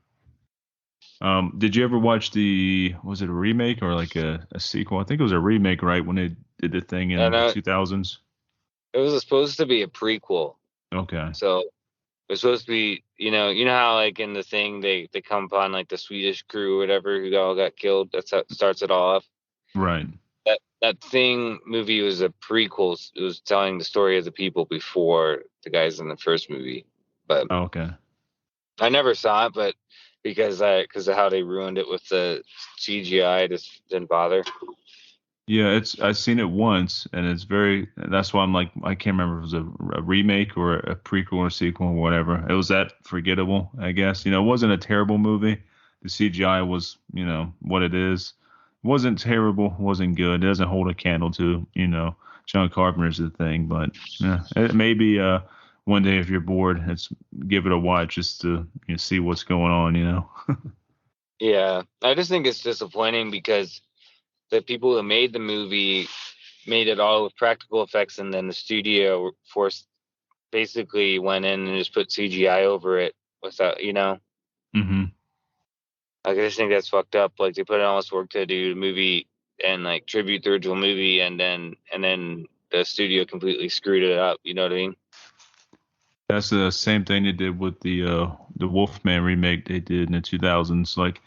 Did you ever watch was it a remake or like a sequel? I think it was a remake, right? When they did the thing in And the 2000s. it was supposed to be a prequel, Okay. so it was supposed to be, you know how like in The Thing they come upon like the Swedish crew or whatever who all got killed. That's how it starts it all off. Right. That Thing movie was a prequel. It was telling the story of the people before the guys in the first movie. But Okay. I never saw it, but because of how they ruined it with the CGI, I just didn't bother. Yeah, I've seen it once, and that's why I'm like, I can't remember if it was a remake or a prequel or sequel or whatever. It was that forgettable, I guess. It wasn't a terrible movie. The CGI was, what it is. It wasn't terrible, wasn't good. It doesn't hold a candle to, John Carpenter's The Thing, but yeah, it maybe one day if you're bored, give it a watch just to see what's going on. Yeah, I just think it's disappointing because the people who made the movie made it all with practical effects, and then the studio basically went in and just put CGI over it without, Hmm. like I just think that's fucked up. Like they put in all this work to do the movie and like tribute the original movie, and then the studio completely screwed it up. You know what I mean? That's the same thing they did with the Wolfman remake they did in the 2000s. Like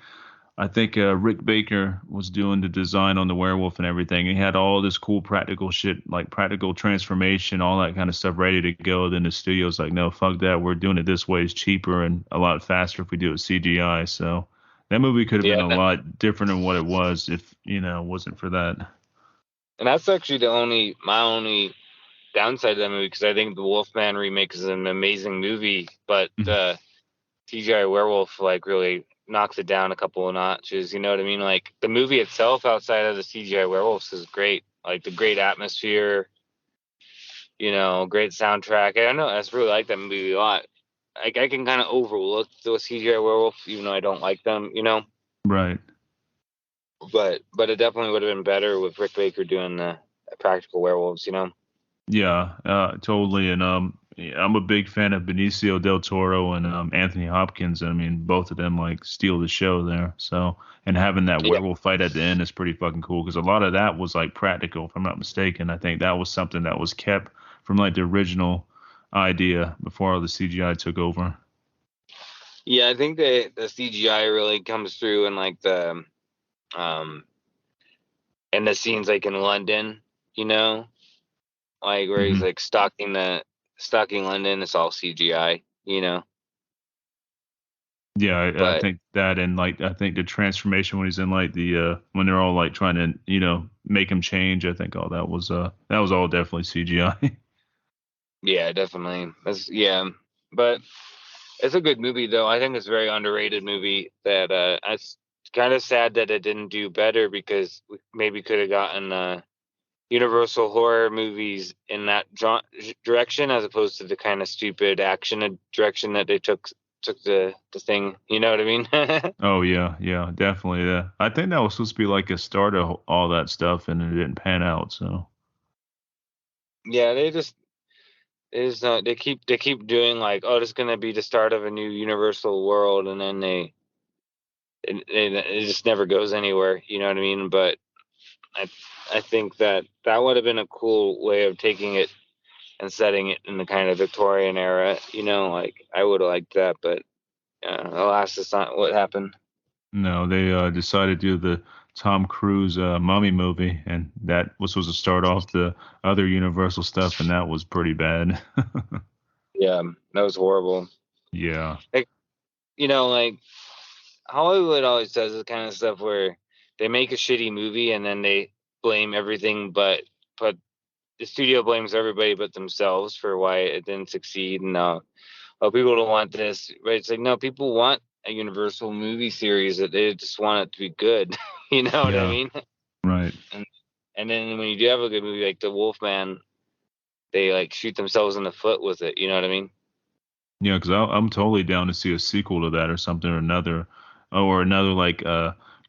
I think Rick Baker was doing the design on the werewolf and everything. He had all this cool practical shit, like practical transformation, all that kind of stuff ready to go. Then the studio's like, no, fuck that. We're doing it this way. It's cheaper and a lot faster if we do it CGI. So that movie could have been Yeah, a lot different than what it was if it wasn't for that. and that's actually my only downside to that movie, because I think the Wolfman remake is an amazing movie, but Mhm. CGI werewolf like really knocks it down a couple of notches. You know what I mean? Like the movie itself, outside of the CGI werewolves, is great. Like the great atmosphere, great soundtrack. I don't know. I just really like that movie a lot. Like I can kind of overlook those CGI werewolf, even though I don't like them. Right. But it definitely would have been better with Rick Baker doing the practical werewolves. Yeah, totally. And yeah, I'm a big fan of Benicio del Toro and Anthony Hopkins. I mean, both of them like steal the show there. So, and having that Yeah, werewolf fight at the end is pretty fucking cool because a lot of that was like practical, if I'm not mistaken. I think that was something that was kept from like the original idea before all the CGI took over. yeah. I think the CGI really comes through in like um and the scenes like in London, you know, like where he's Hmm. like stalking London. It's all CGI. Yeah, I But think that and like I think the transformation when he's in like the when they're all like trying to make him change. I think all that was all definitely CGI. yeah, definitely. Yeah, but it's a good movie though. I think it's a very underrated movie. That it's kind of sad that it didn't do better, because we maybe could have gotten Universal horror movies in that direction, as opposed to the kind of stupid action direction that they took the thing. You know what I mean? Oh yeah, yeah, definitely. Yeah, I think that was supposed to be like a start of all that stuff, and it didn't pan out. So Yeah, they keep doing like, oh, this is gonna be the start of a new Universal world, and then it just never goes anywhere. You know what I mean? But I I think that would have been a cool way of taking it and setting it in the kind of Victorian era. Like I would have liked that, but alas, that's not what happened. no, they decided to do the Tom Cruise Mummy movie, and that was supposed to start off the other Universal stuff, and that was pretty bad. Yeah, that was horrible. Yeah. Like like Hollywood always does this kind of stuff where they make a shitty movie and then they blame everything, but the studio blames everybody but themselves for why it didn't succeed. And oh, people don't want this, but it's like, no, people want a Universal movie series that they just want it to be good. You know what I Yeah. mean? Right. And then when you do have a good movie like The Wolfman, they like shoot themselves in the foot with it. You know what I mean? Yeah, because I'm totally down to see a sequel to that or something or another like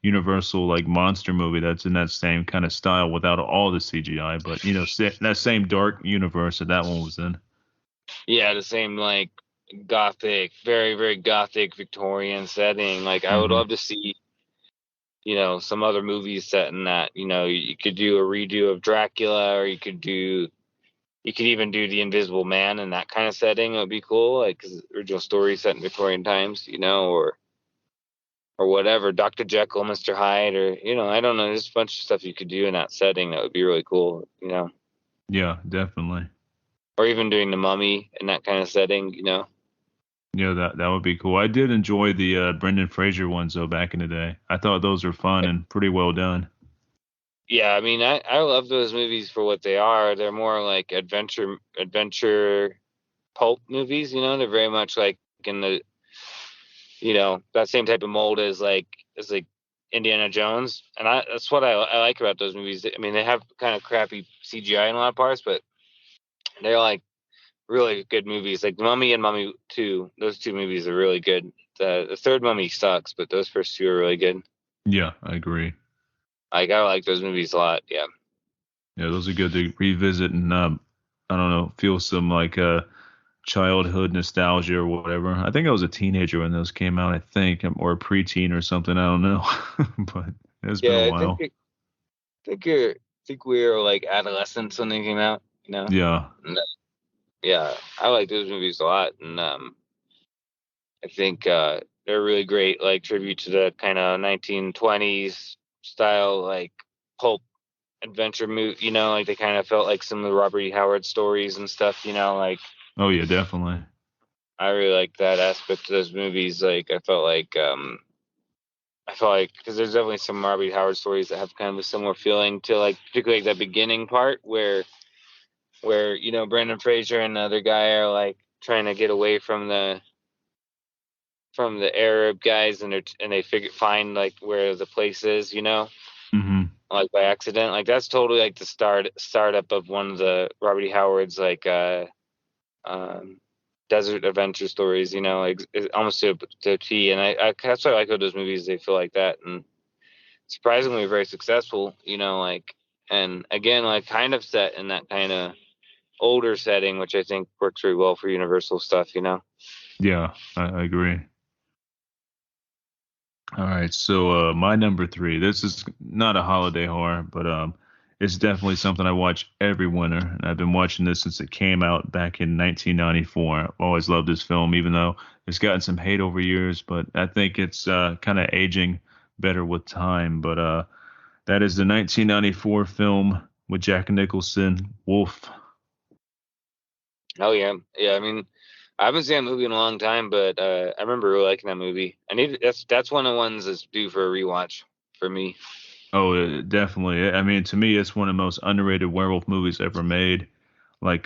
Universal like monster movie that's in that same kind of style without all the CGI, but that same dark universe that one was in. Yeah, the same like gothic, very, very gothic Victorian setting. Like I would Hmm. love to see, some other movies set in that. You could do a redo of Dracula, or you could even do The Invisible Man in that kind of setting. It would be cool, like 'cause original story set in Victorian times, or whatever, Dr. Jekyll, Mr. Hyde, or I don't know, there's a bunch of stuff you could do in that setting that would be really cool. Yeah, definitely. Or even doing The Mummy in that kind of setting. Yeah, that would be cool. I did enjoy the Brendan Fraser ones though back in the day. I thought those were fun and pretty well done. Yeah, I mean, I love those movies for what they are. They're more like adventure pulp movies. They're very much like in the that same type of mold as like Indiana Jones, and that's what I like about those movies. I mean, they have kind of crappy CGI in a lot of parts, but they're like really good movies. Like Mummy and Mummy 2, those two movies are really good. The third Mummy sucks, but those first two are really good. Yeah, I agree. Like I like those movies a lot. Yeah. Yeah, those are good to revisit and I don't know, feel some like childhood nostalgia or whatever. I think I was a teenager when those came out, I think, or a preteen or something. I don't know, but it's been a Yeah, while. I think we were like adolescents when they came out. Yeah, And, yeah, I like those movies a lot, and I think they're really great, like tribute to the kind of 1920s style, like pulp adventure movie. Like they kind of felt like some of the Robert E. Howard stories and stuff. Like oh yeah, definitely. I really like that aspect of those movies. Like I felt like because there's definitely some Robert E. Howard stories that have kind of a similar feeling to like particularly like that beginning part where Brandon Fraser and the other guy are like trying to get away from the Arab guys, and they find like where the place is. Hmm. Like by accident. Like that's totally like the startup of one of the Robert E. Howard's like um desert adventure stories. Like almost to a T. And I that's why I like how those movies, they feel like that, and surprisingly very successful. Like, and again, like kind of set in that kind of older setting, which I think works very well for Universal stuff. Yeah, I agree. All right, so my number three. This is not a holiday horror, but it's definitely something I watch every winter, and I've been watching this since it came out back in 1994. I've always loved this film, even though it's gotten some hate over years, but I think it's kind of aging better with time. But that is the 1994 film with Jack Nicholson, Wolf. Oh yeah, yeah. I mean, I haven't seen that movie in a long time, but I remember really liking that movie. That's one of the ones that's due for a rewatch for me. Oh, definitely. I mean, to me, it's one of the most underrated werewolf movies ever made. Like,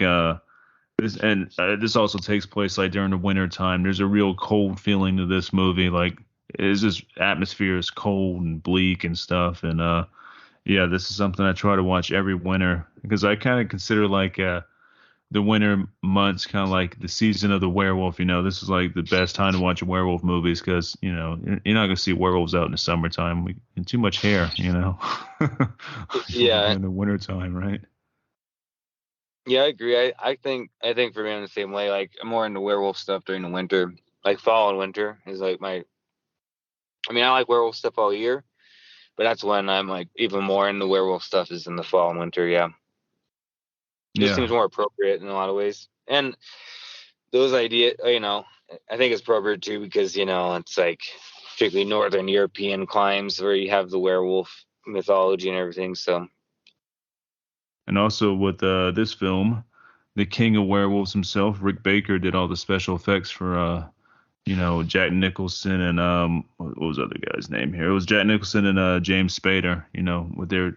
this also takes place like during the winter time. There's a real cold feeling to this movie. Like, is this atmosphere is cold and bleak and stuff. And yeah, this is something I try to watch every winter because I kind of consider like the winter months kind of like the season of the werewolf. This is like the best time to watch werewolf movies because you're not gonna see werewolves out in the summertime. Too much hair. Yeah, In the wintertime, right? yeah, I agree. I think for me I'm the same way. Like I'm more into werewolf stuff during the winter. Like fall and winter is like my. I mean, I like werewolf stuff all year, but that's when I'm like even more into werewolf stuff is in the fall and winter. Yeah, just Yeah. seems more appropriate in a lot of ways. And those ideas, I think it's appropriate too because it's like particularly northern European climes where you have the werewolf mythology and everything. So And also with this film, the king of werewolves himself, Rick Baker, did all the special effects for Jack Nicholson and what was the other guy's name here? It was Jack Nicholson and James Spader, with their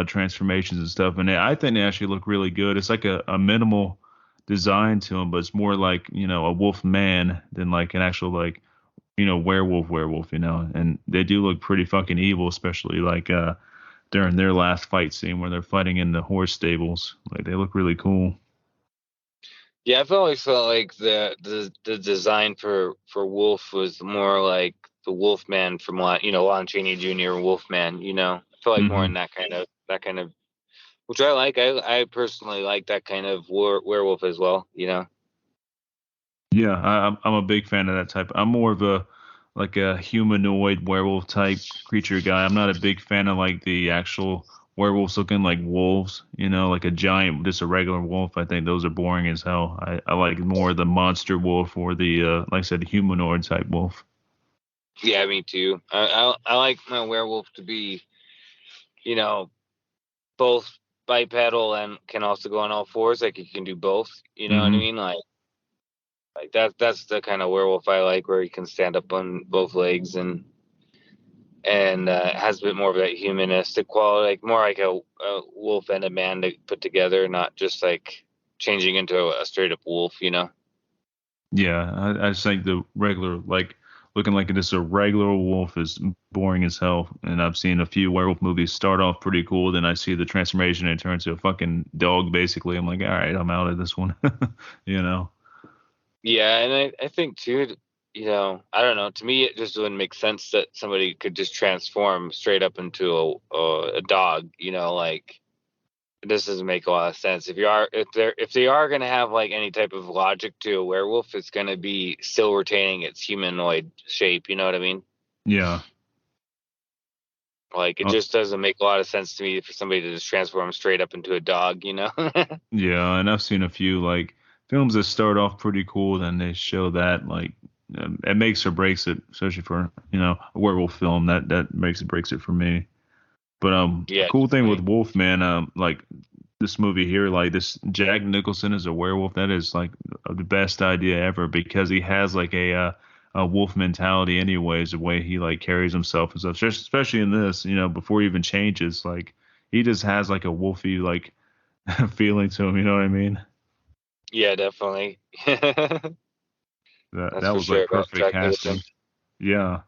transformations and stuff. And I think they actually look really good. It's like a minimal design to them, but it's more like, a wolf man than like an actual like, werewolf, and they do look pretty fucking evil, especially like during their last fight scene where they're fighting in the horse stables. Like they look really cool. Yeah, I've always felt like the design for Wolf was more like the Wolfman from Lon Chaney Jr. Wolfman. I feel like more in Hmm. that kind of, which I like. I personally like that kind of werewolf as well. Yeah, I'm a big fan of that type. I'm more of a humanoid werewolf type creature guy. I'm not a big fan of like the actual werewolves looking like wolves, like a giant, just a regular wolf. I think those are boring as hell. I like more the monster wolf or the like I said, humanoid type wolf. Yeah, me too. I like my werewolf to be, you know, both bipedal and can also go on all fours. Like you can do both. You know what I Hmm. mean? Like that's the kind of werewolf I like, where he can stand up on both legs and has a bit more of that humanistic quality, like more like a wolf and a man to put together, not just like changing into a straight up wolf. Yeah, I just think the regular, like looking like just a regular wolf is boring as hell. And I've seen a few werewolf movies start off pretty cool, then I see the transformation and it turns to a fucking dog basically. I'm like, all right, I'm out of this one. you know? Yeah, and I think too, I don't know. To me, it just wouldn't make sense that somebody could just transform straight up into a dog. Like this doesn't make a lot of sense. If they are gonna have like any type of logic to a werewolf, it's gonna be still retaining its humanoid shape. You know what I mean? Yeah. Like it Uh, just doesn't make a lot of sense to me for somebody to just transform straight up into a dog. yeah, and I've seen a few like films that start off pretty cool, then they show that like it makes or breaks it, especially for, a werewolf film. That makes or breaks it for me. But Yeah, cool thing with definitely. Wolfman, like this movie here, like this Jack Nicholson as a werewolf, that is like the best idea ever because he has like a wolf mentality anyways, the way he like carries himself and stuff. Especially in this, before he even changes, like he just has like a wolfy like feeling to him. You know what I mean? Yeah, definitely. That That's that for was sure like about perfect Jack Nicholson. casting. Yeah.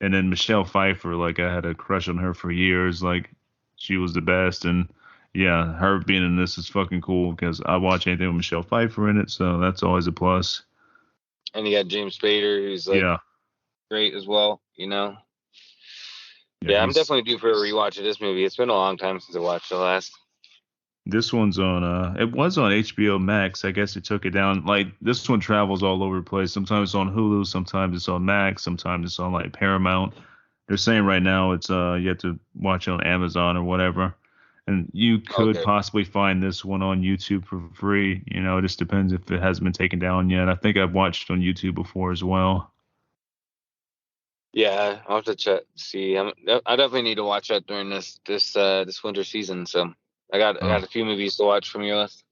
And then Michelle Pfeiffer, like I had a crush on her for years. Like she was the best, and yeah, her being in this is fucking cool because I watch anything with Michelle Pfeiffer in it, so that's always a plus. And you got James Spader, who's like Yeah, great as well. yeah, Yeah, I'm he's definitely due for a rewatch of this movie. It's been a long time since I watched the last. this one's on. It was on HBO Max. I guess it took it down. Like this one travels all over the place. Sometimes it's on Hulu, sometimes it's on Max, sometimes it's on like Paramount. They're saying right now it's you have to watch it on Amazon or whatever. And you could Okay. possibly find this one on YouTube for free. It just depends if it hasn't been taken down yet. I think I've watched on YouTube before as well. Yeah, I'll have to check. See, I definitely need to watch that during this winter season. So I got Oh, a few movies to watch from your list.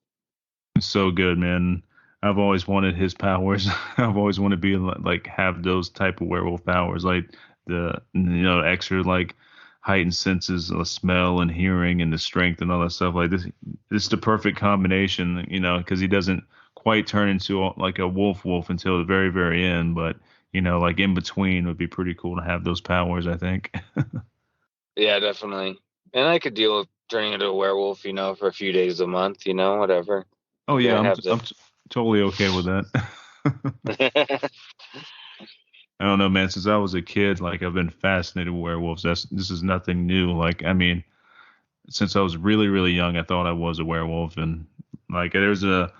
it's so good, man. I've always wanted his powers. I've always wanted to be like have those type of werewolf powers, like the extra like heightened senses of smell and hearing and the strength and all that stuff. Like this is the perfect combination, because he doesn't quite turn into like a wolf until the very very end, but like in between would be pretty cool to have those powers, I think. Yeah, definitely. And I could deal with turning into a werewolf, for a few days a month, whatever. Oh Like yeah, I I'm have the. I'm totally okay with that. I don't know, man. Since I was a kid, like I've been fascinated with werewolves. This is nothing new. Like I mean, since I was really really young, I thought I was a werewolf, and like there's a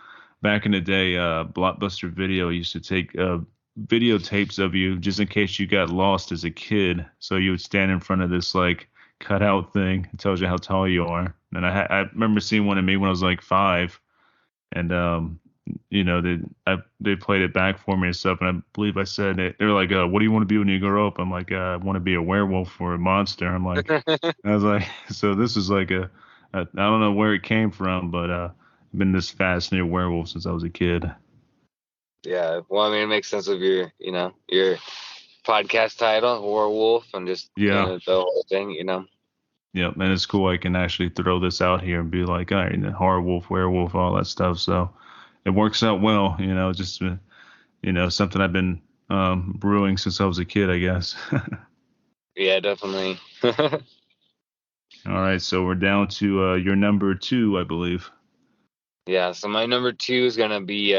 back in the day, Blockbuster Video used to take videotapes of you just in case you got lost as a kid. So you would stand in front of this like cutout thing. It tells you how tall you are. And I remember seeing one of me when I was like 5, and they played it back for me and stuff, and I believe I said it. They were like, "What do you want to be when you grow up?" I'm like, "I want to be a werewolf or a monster." I was like, so this is like I don't know where it came from, but I've been this fascinated werewolf since I was a kid. Yeah, well, I mean, it makes sense of your podcast title, Werewolf, and just kind Yeah, of the whole thing. yeah, and it's cool. I can actually throw this out here and be like, all right, horror wolf, werewolf, all that stuff. So it works out well. Just something I've been brewing since I was a kid, I guess. Yeah, definitely. All right, so we're down to your number 2, I believe. Yeah, so my number 2 is gonna be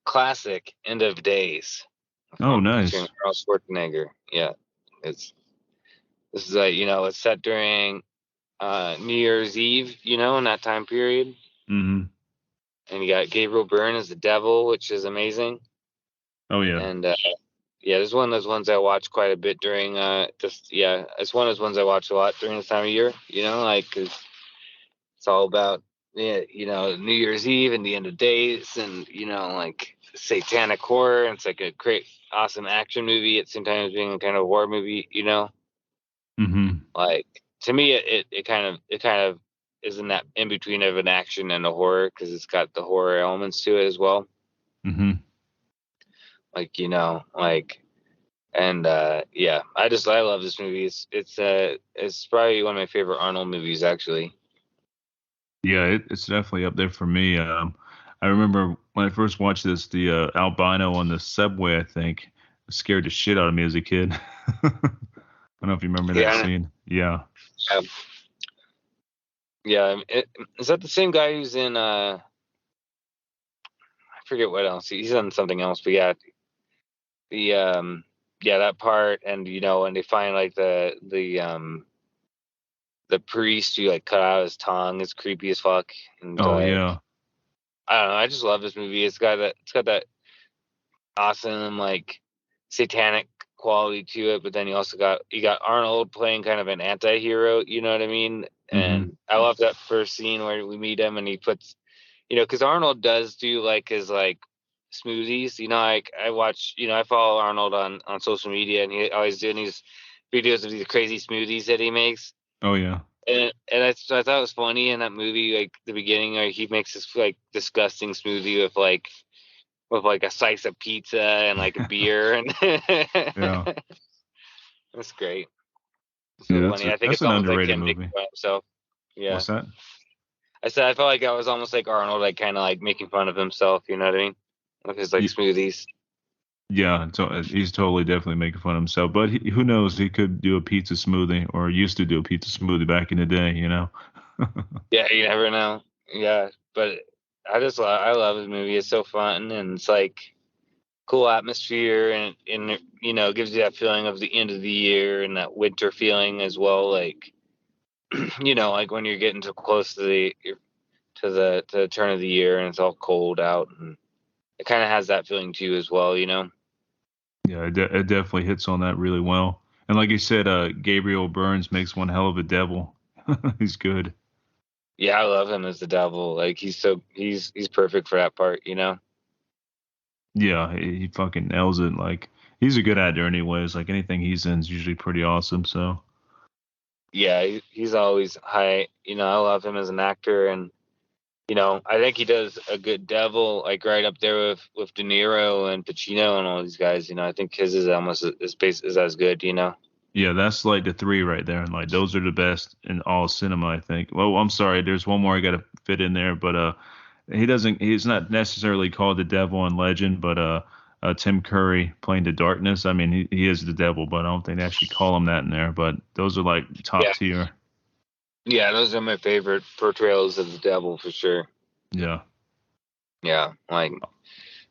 classic End of Days. Oh, Featuring nice. Arnold Schwarzenegger. Yeah, this is it's set during New Year's Eve, in that time period, Mm-hmm. and you got Gabriel Byrne as the devil, which is amazing. Oh, yeah. And yeah, this is one of those ones I watch quite a bit during it's one of those ones I watch a lot during this time of year. Like 'cause it's all about New Year's Eve and the End of Days, and like satanic horror. And it's like a great, awesome action movie at the same time as being a kind of horror movie. Mm-hmm. Like to me, it kind of is in that in between of an action and a horror because it's got the horror elements to it as well. Mm-hmm. Like and yeah, I love this movie. It's probably one of my favorite Arnold movies actually. Yeah, it's definitely up there for me. I remember when I first watched this, the albino on the subway, I think, scared the shit out of me as a kid. I don't know if you remember that Yeah, scene. Yeah. um, yeah. Is that the same guy who's in I forget what else he's on something else, but yeah, the yeah, that part. And and they find like the priest who like cut out his tongue is creepy as fuck. And Oh, yeah. I don't know, I just love this movie. It's got that awesome like satanic quality to it, but then you got Arnold playing kind of an anti-hero, you know what I mean? Mm-hmm. And I love that first scene where we meet him and he puts, because Arnold does do like his like smoothies, like I follow Arnold on social media, and he always doing these videos of these crazy smoothies that he makes. Oh, yeah. So I thought it was funny in that movie, like the beginning, where he makes this like disgusting smoothie with like a slice of pizza and like a beer, and Yeah. that's great. It's Yeah, so that's funny. I think that's it's an almost like underrated him making movie. fun of himself. Yeah, What's that? I said I felt like I was almost like Arnold, like kind of like making fun of himself. You know what I mean? With his like Y- smoothies. Yeah, he's totally definitely making fun of himself. But who knows? He could do a pizza smoothie, or used to do a pizza smoothie back in the day. Yeah, you never know. Yeah, but I love this movie. It's so fun, and it's like cool atmosphere, and gives you that feeling of the end of the year and that winter feeling as well. Like like when you're getting too close to the turn of the year and it's all cold out, and it kind of has that feeling too as well. Yeah, it definitely hits on that really well. And like you said, Gabriel Burns makes one hell of a devil. He's good. Yeah, I love him as the devil. Like he's perfect for that part. Yeah, he fucking nails it. Like he's a good actor anyways. Like anything he's in is usually pretty awesome. So Yeah, he's always high. I love him as an actor, and I think he does a good devil, like right up there with De Niro and Pacino and all these guys. I think his is almost is as good. yeah, that's like the three right there. And like those are the best in all cinema, I think. Well, I'm sorry, there's one more I gotta fit in there, but he's not necessarily called the devil in Legend, but Tim Curry playing the darkness. I mean, he is the devil, but I don't think they actually call him that in there. But those are like top Yeah, tier. yeah, those are my favorite portrayals of the devil for sure. Yeah. Yeah, like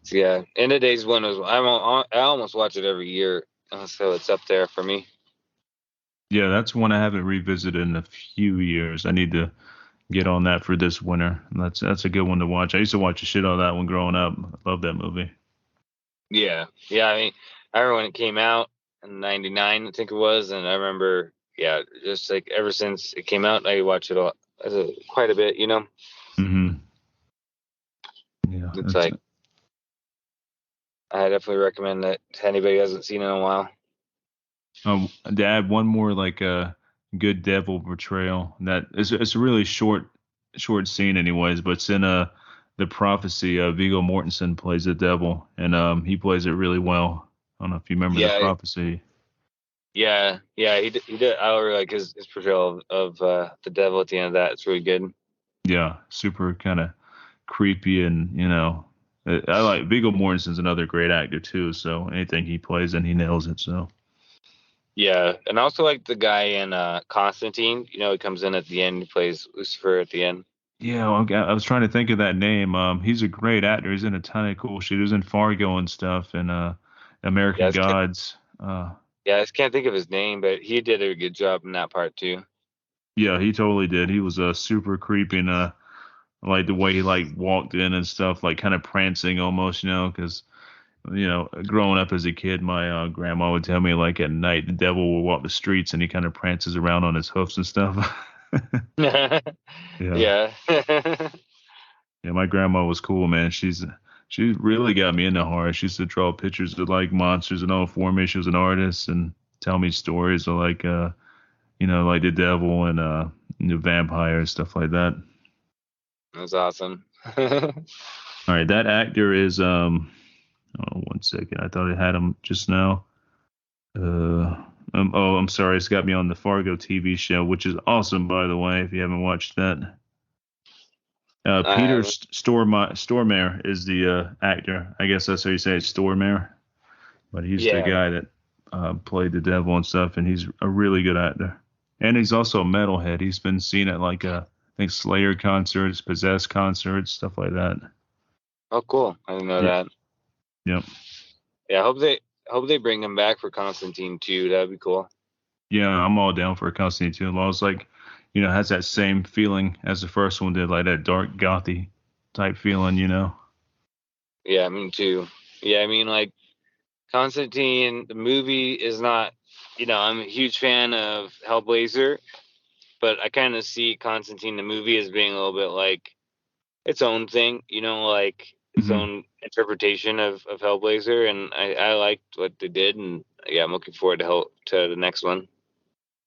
so yeah. End of Days one was I almost watch it every year, so it's up there for me. Yeah, that's one I haven't revisited in a few years. I need to get on that for this winter. That's a good one to watch. I used to watch the shit out of that one growing up. I love that movie. Yeah, yeah. I mean, I remember when it came out in '99, I think it was, and I remember, yeah, just like ever since it came out, I watch it quite a bit. Hmm. Yeah, It's that's like I definitely recommend that to anybody who hasn't seen it in a while. to add one more like a good devil portrayal. That it's a really short scene anyways, but it's in the prophecy. Viggo Mortensen plays the devil, and he plays it really well. I don't know if you remember the Yeah, prophecy. yeah. He did. I really like his portrayal of the devil at the end of that. It's really good. Yeah, super kind of creepy, and I like Viggo Mortensen's another great actor too. So anything he plays in, he nails it. So Yeah, and I also like the guy in Constantine. He comes in at the end. He plays Lucifer at the end. yeah, I was trying to think of that name. He's a great actor. He's in a ton of cool shit. He was in Fargo and stuff, and Yeah, American Gods. I just can't think of his name, but he did a good job in that part too. Yeah, he totally did. He was super creepy, and like the way he like walked in and stuff, like kind of prancing almost, because growing up as a kid, my grandma would tell me like at night the devil will walk the streets and he kind of prances around on his hoofs and stuff. Yeah, Yeah. yeah, my grandma was cool, man. She really got me into horror. She used to draw pictures of like monsters and all for me. She was an artist and tell me stories of like like the devil and the vampire stuff like that. That's awesome. All right, that actor is oh, 1 second. I thought I had him just now. I'm sorry. It's got me on the Fargo TV show, which is awesome, by the way, if you haven't watched that. Peter Stormare is the actor. I guess that's how you say it, Stormare. But he's the guy that played the devil and stuff, and he's a really good actor. And he's also a metalhead. He's been seen at like I think Slayer concerts, Possessed concerts, stuff like that. Oh, cool! I didn't know that. Yep. Yeah, I hope they bring him back for Constantine too. That'd be cool. Yeah, I'm all down for Constantine too. As long as like, has that same feeling as the first one did, like that dark gothy type feeling, Yeah, me too. Yeah, I mean like Constantine, the movie is not, I'm a huge fan of Hellblazer, but I kind of see Constantine the movie as being a little bit like its own thing, like its own interpretation of Hellblazer, and I liked what they did, and yeah, I'm looking forward to the next one.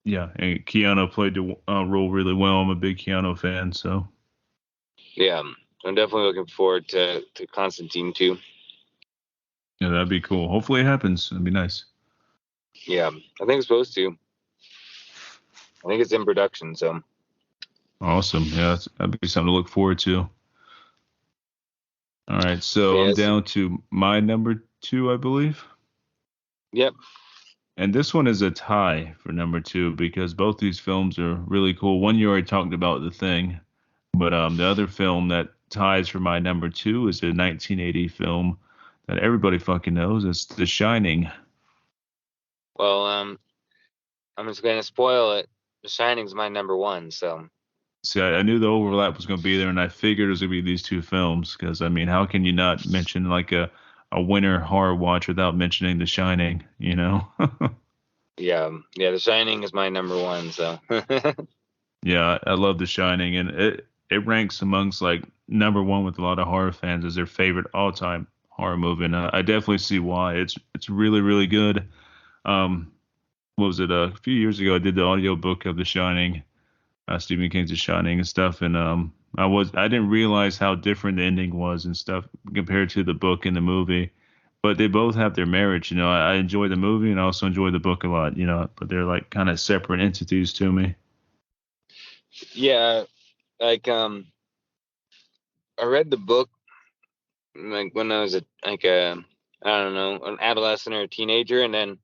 Yeah, and Keanu played the role really well. I'm a big Keanu fan, so yeah, I'm definitely looking forward to Constantine too. Yeah, that'd be cool. Hopefully it happens. That'd be nice. Yeah, I think it's supposed to. I think it's in production, so. Awesome. Yeah, that'd be something to look forward to. All right, so I'm down to my number 2, I believe. Yep. And this one is a tie for number 2 because both these films are really cool. One you already talked about, The Thing, but the other film that ties for my number 2 is a 1980 film that everybody fucking knows. It's The Shining. Well, I'm just going to spoil it. The Shining's my number 1, so. See, I knew the overlap was going to be there, and I figured it was going to be these two films because, I mean, how can you not mention like a winter horror watch without mentioning The Shining, Yeah, The Shining is my number 1, so. Yeah, I love The Shining, and it ranks amongst like number 1 with a lot of horror fans as their favorite all-time horror movie, and I definitely see why. It's really, really good. What was it? A few years ago, I did the audiobook of The Shining. Stephen King's The Shining and stuff, and I didn't realize how different the ending was and stuff compared to the book and the movie, but they both have their merits. I enjoy the movie and I also enjoy the book a lot. But they're like kind of separate entities to me. Yeah, like I read the book like when I was I don't know, an adolescent or a teenager, and then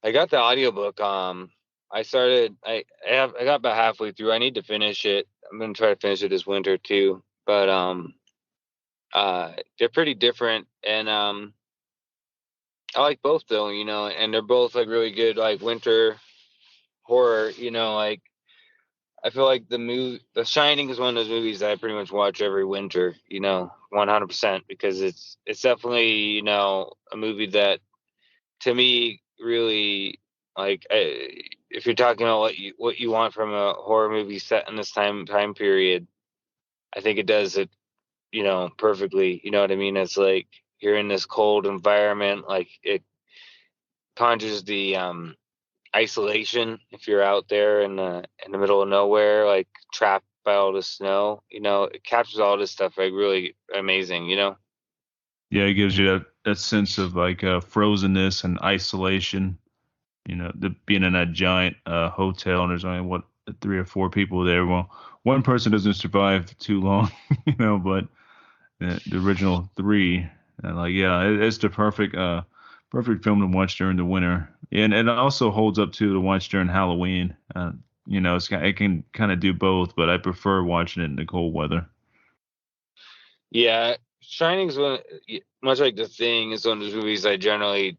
I got the audiobook. I got about halfway through. I need to finish it. I'm gonna try to finish it this winter too. But they're pretty different, and I like both though. And they're both like really good, like winter horror. Like I feel like The Shining is one of those movies that I pretty much watch every winter. 100%, because it's definitely a movie that to me really like. If you're talking about what you want from a horror movie set in this time period, I think it does it, perfectly. You know what I mean? It's like you're in this cold environment, like it conjures the isolation if you're out there in the middle of nowhere, like trapped by all the snow. It captures all this stuff like really amazing. Yeah, it gives you that sense of like frozenness and isolation. Being in a giant hotel and there's only three or four people there. Well, one person doesn't survive too long, but the original three, like, yeah, it's the perfect film to watch during the winter, and it also holds up to watch during Halloween. It can kind of do both, but I prefer watching it in the cold weather. Yeah, Shining's one, much like The Thing, is one of those movies I generally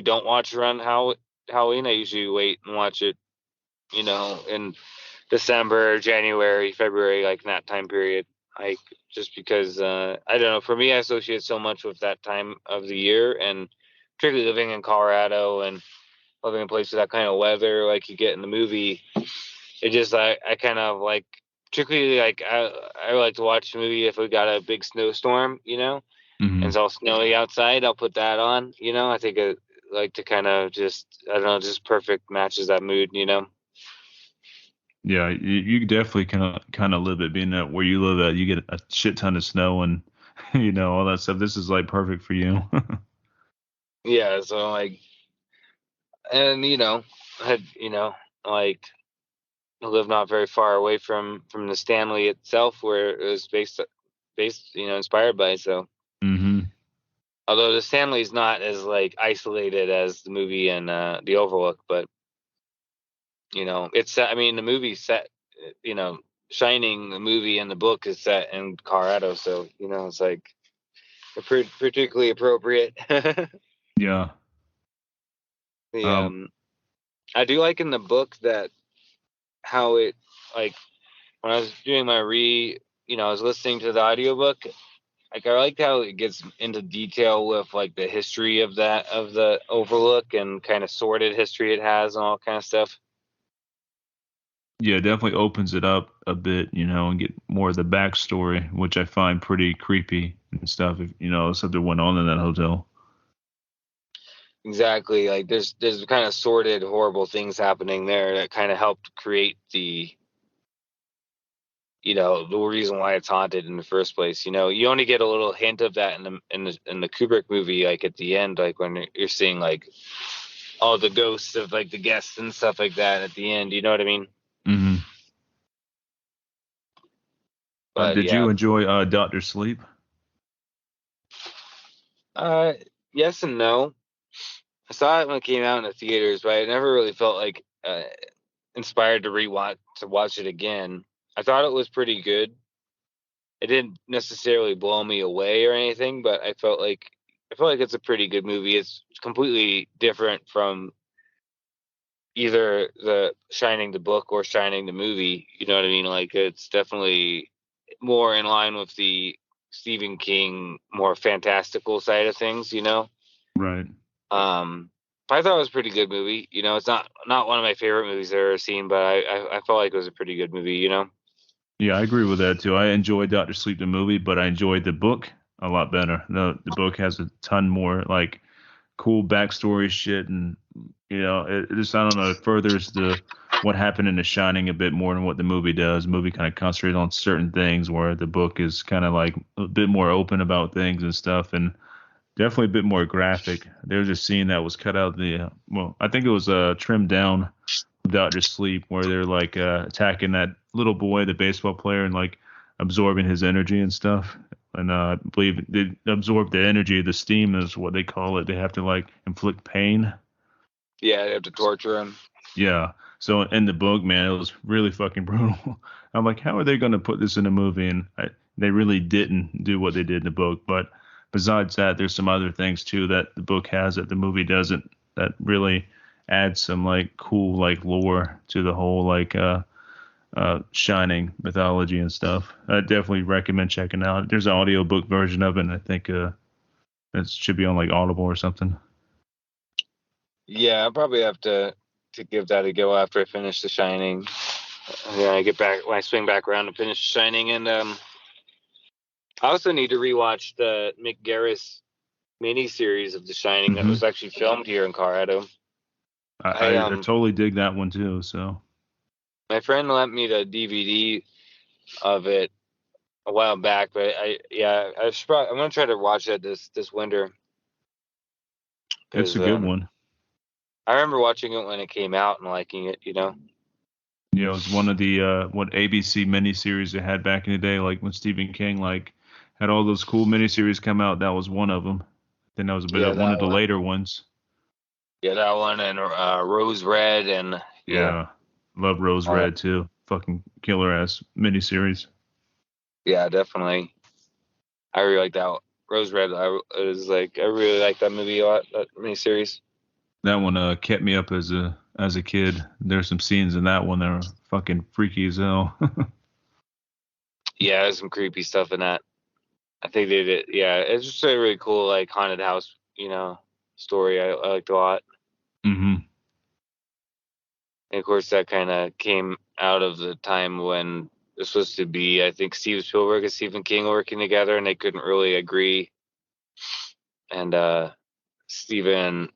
don't watch around Halloween. I usually wait and watch it, in December, January, February, like in that time period. Like, just because I don't know, for me, I associate so much with that time of the year, and particularly living in Colorado and living in a place with that kind of weather, like you get in the movie. It just I kind of like, particularly like I like to watch a movie if we got a big snowstorm, and Hmm. it's all snowy outside. I'll put that on. I think I like to kind of just, I don't know, just perfect matches that mood. Yeah, you definitely kind of live it. Being that where you live at, you get a shit ton of snow and all that stuff. This is like perfect for you. Yeah, so like, and like, I live not very far away from the Stanley itself, where it was based, inspired by. So, Hmm. although the Stanley's not as like isolated as the movie and the Overlook, but it's set. I mean, the movie set. You know, Shining, the movie and the book is set in Colorado, so it's like particularly appropriate. Yeah. the Um. I do like in the book that how it, like, when I was doing my I was listening to the audiobook. Like, I liked how it gets into detail with like the history of the Overlook and kind of sordid history it has and all kind of stuff. Yeah, it definitely opens it up a bit, and get more of the backstory, which I find pretty creepy and stuff. If something went on in that hotel. Exactly. Like, there's kind of sordid, horrible things happening there that kind of helped create the reason why it's haunted in the first place. You only get a little hint of that in the Kubrick movie, like at the end, like when you're seeing like all the ghosts of like the guests and stuff like that at the end. You know what I mean? Hmm. But Did yeah, you enjoy Doctor Sleep? uh, yes and no. I saw it when it came out in the theaters, but I never really felt like inspired to watch it again. I thought it was pretty good. It didn't necessarily blow me away or anything, but I felt like it's a pretty good movie. It's completely different from either the Shining the book or Shining the movie. You know what I mean? Like, it's definitely more in line with the Stephen King more fantastical side of things. Right. But I thought it was a pretty good movie. It's not one of my favorite movies I've ever seen, but I felt like it was a pretty good movie. Yeah, I agree with that too. I enjoyed Doctor Sleep the movie, but I enjoyed the book a lot better. The book has a ton more like cool backstory shit, and it just, I don't know, it furthers the what happened in The Shining a bit more than what the movie does. The movie kind of concentrates on certain things, where the book is kind of like a bit more open about things and stuff, and definitely a bit more graphic. There was a scene that was cut out well, I think it was trimmed down Doctor Sleep, where they're like attacking that little boy, the baseball player, and like absorbing his energy and stuff. And I believe they absorb the energy, the steam is what they call it. They have to like inflict pain. Yeah, they have to torture him. Yeah. So in the book, man, it was really fucking brutal. I'm like, how are they going to put this in a movie? And they really didn't do what they did in the book. But besides that, there's some other things too that the book has that the movie doesn't. That really adds some like cool like lore to the whole like Shining mythology and stuff. I definitely recommend checking out. There's an audiobook version of it, and I think it should be on like Audible or something. Yeah, I'll probably have to give that a go after I finish The Shining. When I swing back around to finish Shining, and I also need to rewatch the Mick Garris miniseries of The Shining that Hmm. was actually filmed here in Colorado. I I totally dig that one too. So My friend lent me the DVD of it a while back, but I'm gonna try to watch that this winter it's because a good one. I remember watching it when it came out and liking it. Yeah, it was one of the what ABC miniseries they had back in the day, like when Stephen King like had all those cool miniseries come out. That was one of them. Then that was a bit Yeah, of one that of the one. later ones. Yeah, that one and Rose Red and yeah, Yeah, love Rose all that. Red too. Fucking killer ass miniseries. Yeah, definitely. I really like that one. Rose Red. I really like that movie a lot. That miniseries. That one kept me up as a kid. There's some scenes in that one that are fucking freaky as hell. Yeah, there's some creepy stuff in that. I think they did. Yeah, it's just a really cool like haunted house, story. I liked a lot. hmm And of course, that kind of came out of the time when it was supposed to be, I think, Steven Spielberg and Stephen King working together, and they couldn't really agree. And Stephen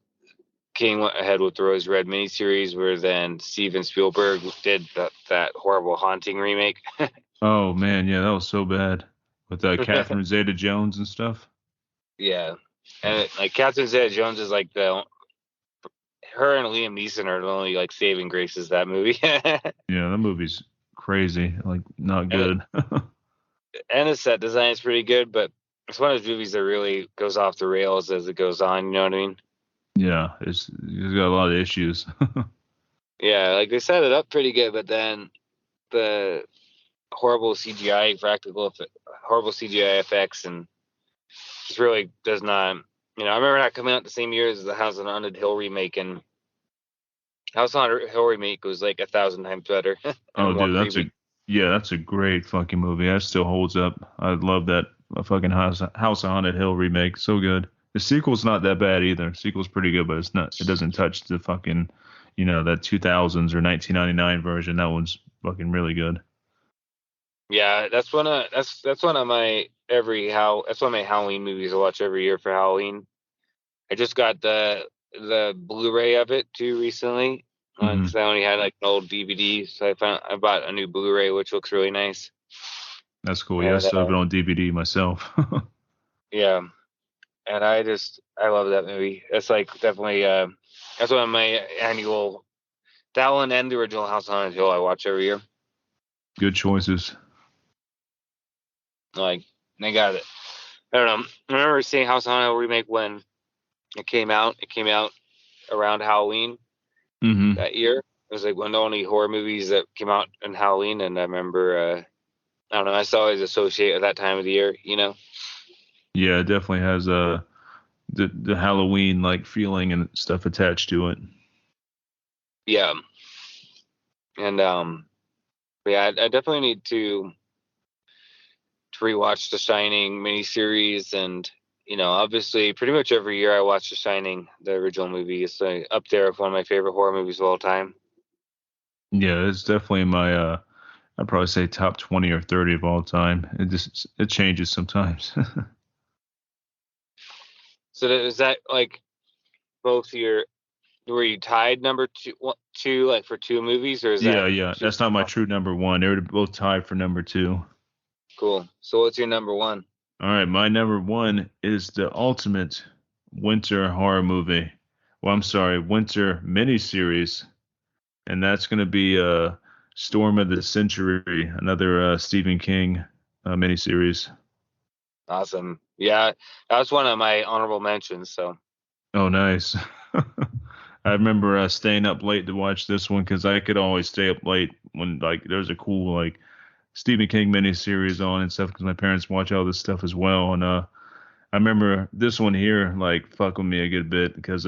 King went ahead with the Rose Red miniseries, where then Steven Spielberg did that horrible Haunting remake. Oh man, yeah, that was so bad with Catherine Zeta-Jones and stuff. Yeah, and like Catherine Zeta-Jones is like her and Liam Neeson are the only like saving graces of that movie. Yeah, that movie's crazy, like not and good. and the set design is pretty good, but it's one of those movies that really goes off the rails as it goes on. You know what I mean? Yeah, it's got a lot of issues. Yeah, like they set it up pretty good, but then the horrible CGI effects, and just really does not. I remember that coming out the same year as the House on Haunted Hill remake, and House on Haunted Hill remake was like 1,000 times better and Oh, more dude, creepy. that's a great fucking movie. That still holds up. I love that fucking House on Haunted Hill remake. So good. The sequel's not that bad either. The sequel's pretty good, but it's not. It doesn't touch the fucking, that 2000s or 1999 version. That one's fucking really good. Yeah, that's one of my that's one of my Halloween movies I watch every year for Halloween. I just got the Blu-ray of it too recently hmm because I only had like an old DVD, so I bought a new Blu-ray which looks really nice. That's cool. Yeah, I And still have it on DVD myself. yeah, and I love that movie. That's like definitely that's one of my annual, that one and the original House on Haunted Hill I watch every year. Good choices. Like they got it. I don't know. I remember seeing House on Haunted Hill remake when it came out. It came out around Halloween hmm that year. It was like one of the only horror movies that came out in Halloween, and I remember, I don't know, I still always associate with that time of the year. Yeah, it definitely has the Halloween like feeling and stuff attached to it. Yeah, and but yeah, I definitely need to rewatch the Shining miniseries, and obviously, pretty much every year I watch The Shining, the original movie. It's up there with one of my favorite horror movies of all time. Yeah, it's definitely my I'd probably say top 20 or 30 of all time. It changes sometimes. So is that like both were you tied number two like for two movies, or is Yeah, that yeah. two? That's not my true number one. They were both tied for number two. Cool. So what's your number one? All right, my number one is the ultimate winter horror movie. Well, I'm sorry, winter miniseries, and that's going to be Storm of the Century, another Stephen King miniseries. Awesome. Yeah, that was one of my honorable mentions. So Oh, nice. I remember staying up late to watch this one because I could always stay up late when like there's a cool like Stephen King miniseries on and stuff because my parents watch all this stuff as well. And I remember this one here like fuck with me a good bit because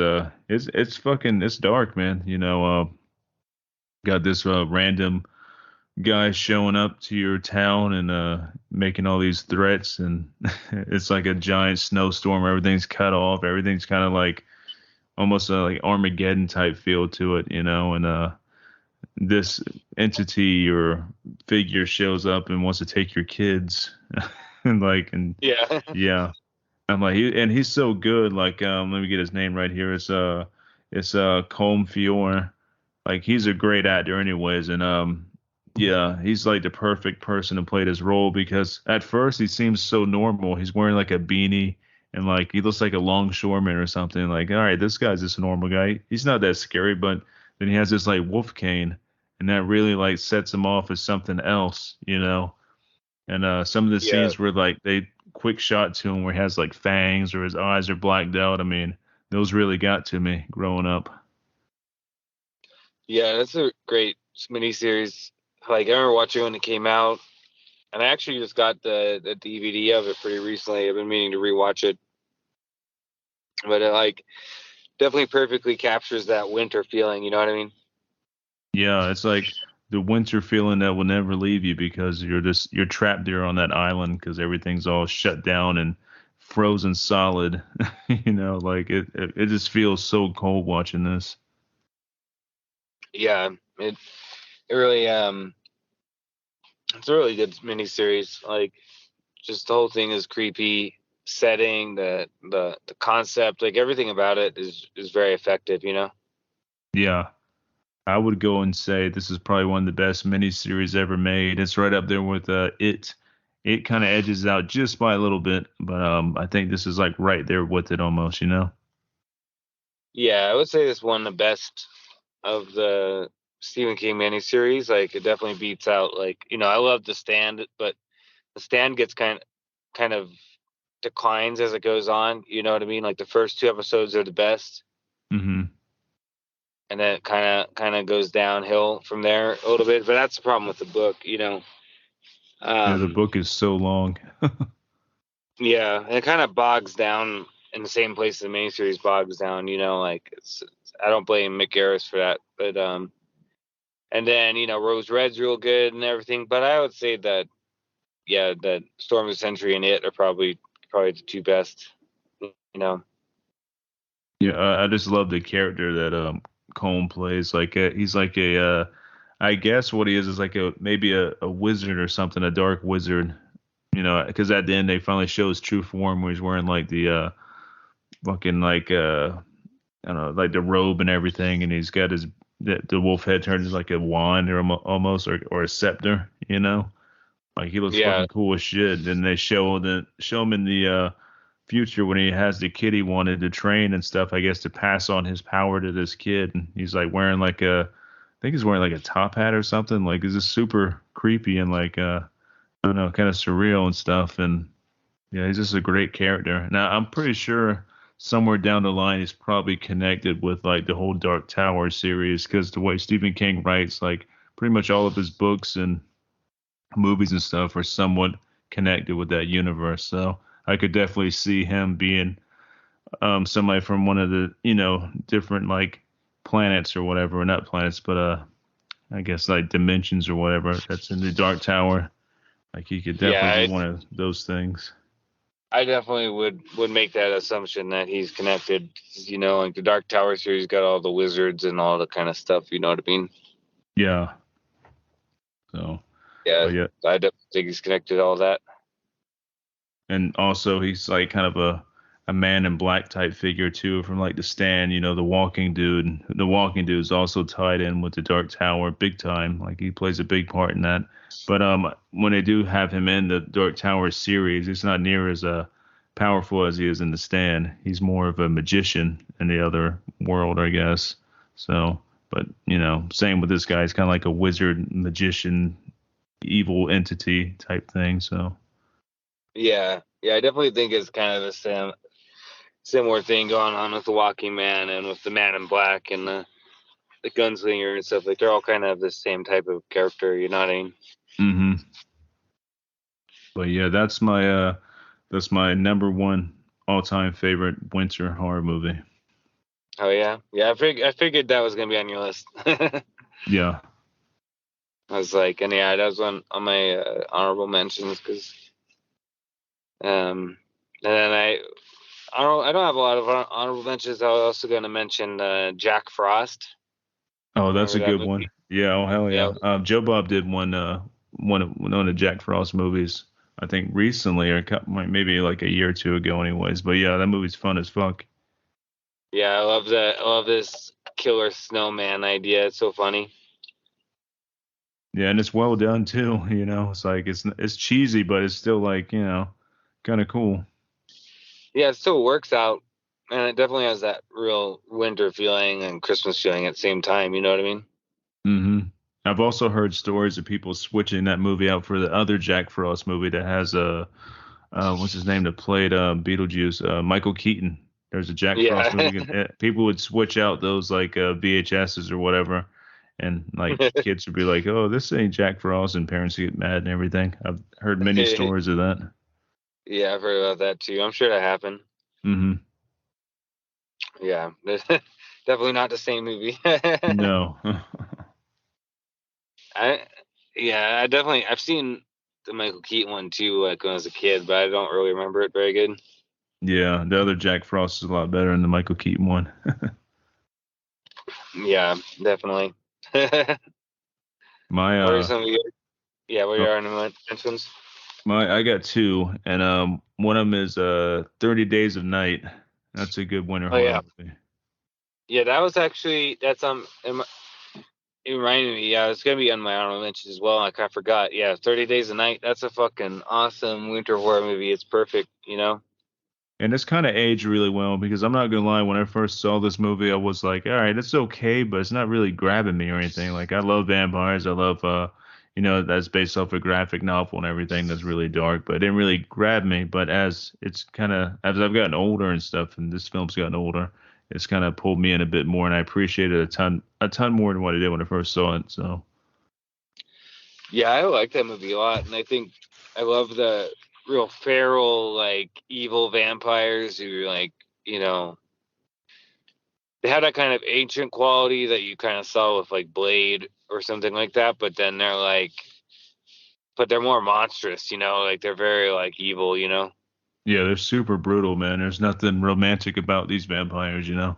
it's dark, man. Got this random guy showing up to your town and making all these threats and it's like a giant snowstorm. Everything's cut off. Everything's kind of like almost a like Armageddon type feel to it, and this entity or figure shows up and wants to take your kids and yeah, yeah. I'm like he's so good. Like let me get his name right here. It's Colm Fiore. Like he's a great actor anyways, and yeah, he's like the perfect person to play this role because at first he seems so normal. He's wearing like a beanie and like he looks like a longshoreman or something. Like, all right, this guy's just a normal guy. He's not that scary, but then he has this like wolf cane and that really like sets him off as something else, you know. And some of the Yeah, scenes where like they quick shot to him where he has like fangs or his eyes are blacked out. I mean, those really got to me growing up. yeah, that's a great miniseries. Like I remember watching when it came out, and I actually just got the DVD of it pretty recently. I've been meaning to rewatch it, but it like definitely perfectly captures that winter feeling. You know what I mean? Yeah, it's like the winter feeling that will never leave you because you're trapped there on that island because everything's all shut down and frozen solid. You know, like it just feels so cold watching this. Yeah, it really it's a really good miniseries. Like just the whole thing is creepy. Setting, the concept, like everything about it is very effective. You know? Yeah, I would go and say this is probably one of the best miniseries ever made. It's right up there with It. It kind of edges out just by a little bit, but I think this is like right there with it almost, you know? Yeah, I would say this one of the best of the Stephen King miniseries. Like it definitely beats out like I love The Stand, but The Stand gets kind of declines as it goes on. You know what I mean? Like the first two episodes are the best, Hmm. and then it kind of goes downhill from there a little bit. But that's the problem with the book. Yeah, the Um, book is so long. yeah, and it kind of bogs down in the same place the miniseries bogs down. Like I don't blame Mick Garris for that, but and then Rose Red's real good and everything. But I would say that yeah, that Storm of the Century and It are probably the two best. You know. Yeah, I just love the character that Colm plays. Like he's like I guess what he is like maybe a wizard or something, a dark wizard. You know, because at the end they finally show his true form where he's wearing like the fucking like I don't know, like the robe and everything, and he's got the wolf head turned into like a wand or almost or a scepter. You know, like he looks Yeah, fucking cool as shit. Then they show him in the future when he has the kid he wanted to train and stuff, I guess to pass on his power to this kid. And he's like wearing like I think he's wearing like a top hat or something. Like it's just super creepy and like I don't know, kind of surreal and stuff. And yeah, he's just a great character. Now I'm pretty sure somewhere down the line he's probably connected with like the whole Dark Tower series because the way Stephen King writes, like pretty much all of his books and movies and stuff are somewhat connected with that universe. So I could definitely see him being somebody from one of the different like planets or whatever, or not planets, but I guess like dimensions or whatever that's in the Dark Tower. Like he could yeah. definitely be one of those things. I definitely would make that assumption that he's connected. Like the Dark Tower series got all the wizards and all the kind of stuff. You know what I mean? Yeah. So, Yeah, but yeah, I definitely think he's connected to all that. and also he's like kind of a man in black type figure too from like the Stand, the walking dude. The walking dude is also tied in with the Dark Tower big time. Like he plays a big part in that. But when they do have him in the Dark Tower series, it's not near as powerful as he is in the Stand. He's more of a magician in the other world, I guess. So, but same with this guy. He's kind of like a wizard, magician, evil entity type thing. So. Yeah, yeah. I definitely think it's kind of the similar thing going on with the Walking Man and with the Man in Black and the gunslinger and stuff. Like they're all kind of the same type of character. You know what I mean? Hmm. But yeah, that's my number one all time favorite winter horror movie. Oh yeah, yeah. I figured that was gonna be on your list. I Yeah. was like, and yeah, that was on my honorable mentions because and then I don't have a lot of honorable mentions. I was also going to mention Jack Frost. Oh, that's Remember a that good one. movie? Yeah. Oh hell Yeah, yeah. Joe Bob did one of the Jack Frost movies. I think recently or maybe like a year or two ago, anyways. But yeah, that movie's fun as fuck. yeah. I love that. I love this killer snowman idea. It's so funny. Yeah, and it's well done too. It's like it's cheesy, but it's still like kind of cool. Yeah, it still works out, and it definitely has that real winter feeling and Christmas feeling at the same time. You know what I mean? Hmm. I've also heard stories of people switching that movie out for the other Jack Frost movie that has what's his name that played Beetlejuice, Michael Keaton. There's a Jack Frost Yeah. movie. People would switch out those like VHSs or whatever, and like kids would be like, "Oh, this ain't Jack Frost," and parents get mad and everything. I've heard many stories of that. Yeah, I've heard about that too. I'm sure that happened. Mm-hmm. Yeah, definitely not the same movie. No. I I've seen the Michael Keaton one too, like when I was a kid, but I don't really remember it very good. Yeah, the other Jack Frost is a lot better than the Michael Keaton one. Yeah, definitely. My What are some of your what are oh, your honorable mentions? I got two, and one of them is 30 Days of Night. That's a good winter Oh horror yeah, movie. yeah, that was actually it reminded me. Yeah, it's gonna be on my honorable mentions as well. I kind of forgot. Yeah, 30 Days a Night. That's a fucking awesome winter horror movie. It's perfect. And it's kind of aged really well because I'm not gonna lie, when I first saw this movie, I was like, all right, it's okay, but it's not really grabbing me or anything. Like I love vampires, I love that's based off a graphic novel and everything that's really dark, but it didn't really grab me. But as I've gotten older and stuff, and this film's gotten older, it's kind of pulled me in a bit more, and I appreciate it a ton more than what I did when I first saw it. So Yeah, I like that movie a lot, and I think I love the real feral, like evil vampires who you know, they have that kind of ancient quality that you kind of saw with like Blade or something like that, but then but they're more monstrous, like they're very like evil. yeah, they're super brutal, man. There's nothing romantic about these vampires, you know.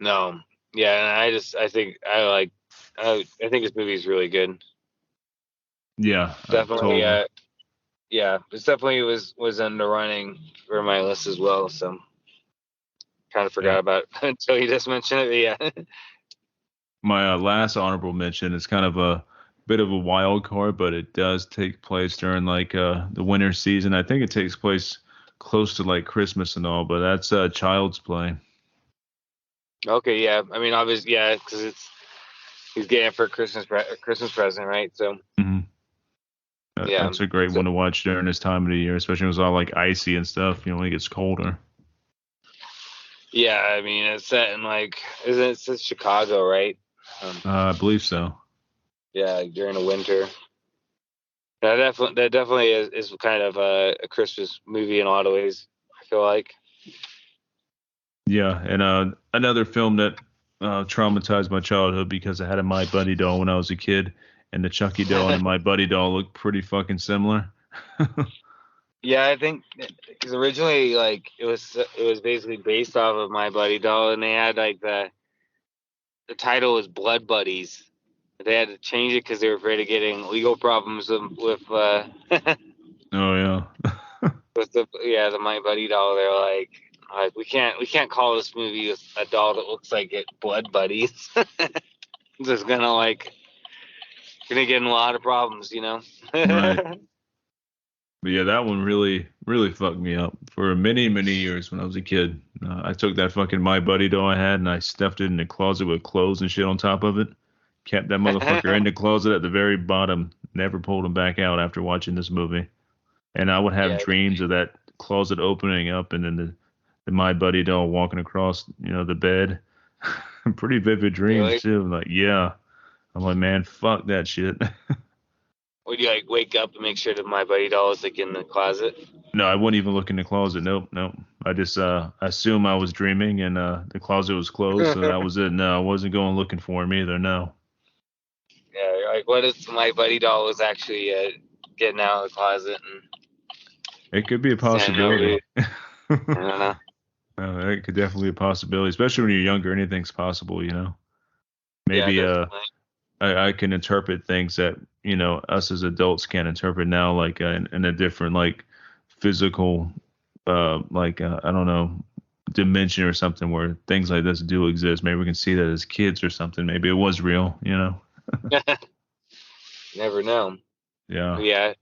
No, yeah, and I think this movie is really good. Yeah, Definitely, totally. yeah, it definitely was in the running for my list as well. So kind of Yeah. forgot about it until you just mentioned it. But yeah. My last honorable mention is kind of a bit of a wild card, but it does take place during like the winter season. I think it takes place close to like Christmas and all, but that's Child's Play. Okay, yeah. I mean, obviously, yeah, because he's getting it for Christmas present, right? So Hmm. yeah. That's a great So one to watch during this time of the year, especially when it's all like icy and stuff. When it gets colder. yeah, I mean, it's set in isn't it set Chicago, right? Um, I believe so. yeah, during the winter. That definitely is kind of a Christmas movie in a lot of ways. I feel like. Yeah, and another film that traumatized my childhood because I had a My Buddy doll when I was a kid, and the Chucky doll and the My Buddy doll look pretty fucking similar. Yeah, I think because originally it was basically based off of My Buddy Doll, and they had the title was Blood Buddies. They had to change it because they were afraid of getting legal problems Oh yeah. with the My Buddy doll. They're like we can't call this movie with a doll that looks like it Blood Buddies. It's just gonna get in a lot of problems. Right. But yeah, that one really, really fucked me up for many, many years when I was a kid. I took that fucking My Buddy doll I had and I stuffed it in the closet with clothes and shit on top of it. Kept that motherfucker in the closet at the very bottom. Never pulled him back out after watching this movie. And I would have Yeah, dreams of that closet opening up and then the My Buddy doll walking across, the bed. Pretty vivid dreams really. too. Like, yeah. I'm like, man, fuck that shit. Would you wake up and make sure that My Buddy doll is in the closet? No, I wouldn't even look in the closet. Nope, nope. I just assume I was dreaming and the closet was closed, so that was it. No, I wasn't going looking for him either. No. Yeah, you're like, what if My Buddy doll was actually getting out of the closet and It could be a standing over you? possibility. I don't know. It could definitely be a possibility, especially when you're younger. Anything's possible. Yeah, Maybe definitely. I can interpret things that us as adults can't interpret now, like in a different like physical, I don't know, dimension or something where things like this do exist. Maybe we can see that as kids or something. Maybe it was real. Never know. Yeah. But yeah,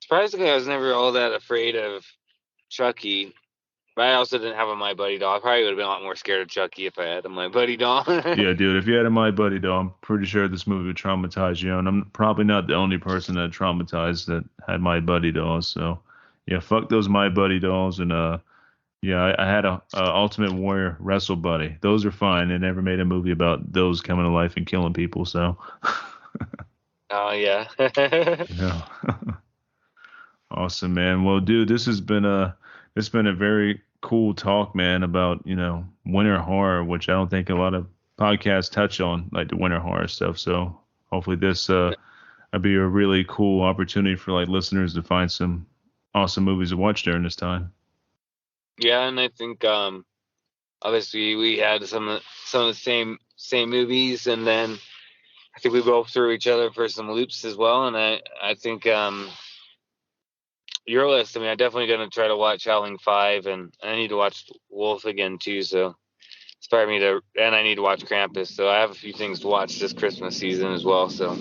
surprisingly, I was never all that afraid of Chucky. But I also didn't have a My Buddy doll. I probably would have been a lot more scared of Chucky if I had a My Buddy doll. Yeah, dude, if you had a My Buddy doll, I'm pretty sure this movie would traumatize you. And I'm probably not the only person that traumatized that had My Buddy dolls. So, yeah, fuck those My Buddy dolls. And, yeah, I had a Ultimate Warrior Wrestle Buddy. Those are fine. They never made a movie about those coming to life and killing people. So, Oh, yeah. yeah. Awesome, man. Well, dude, it's been a very cool talk, man, about, winter horror, which I don't think a lot of podcasts touch on, like the winter horror stuff. So hopefully this would be a really cool opportunity for like listeners to find some awesome movies to watch during this time. Yeah, and I think obviously we had some of the same movies, and then I think we both threw each other for some loops as well. And I think your list, I mean, I'm definitely going to try to watch Howling 5, and I need to watch Wolf again too, so inspired me to, and I need to watch Krampus, so I have a few things to watch this Christmas season as well. So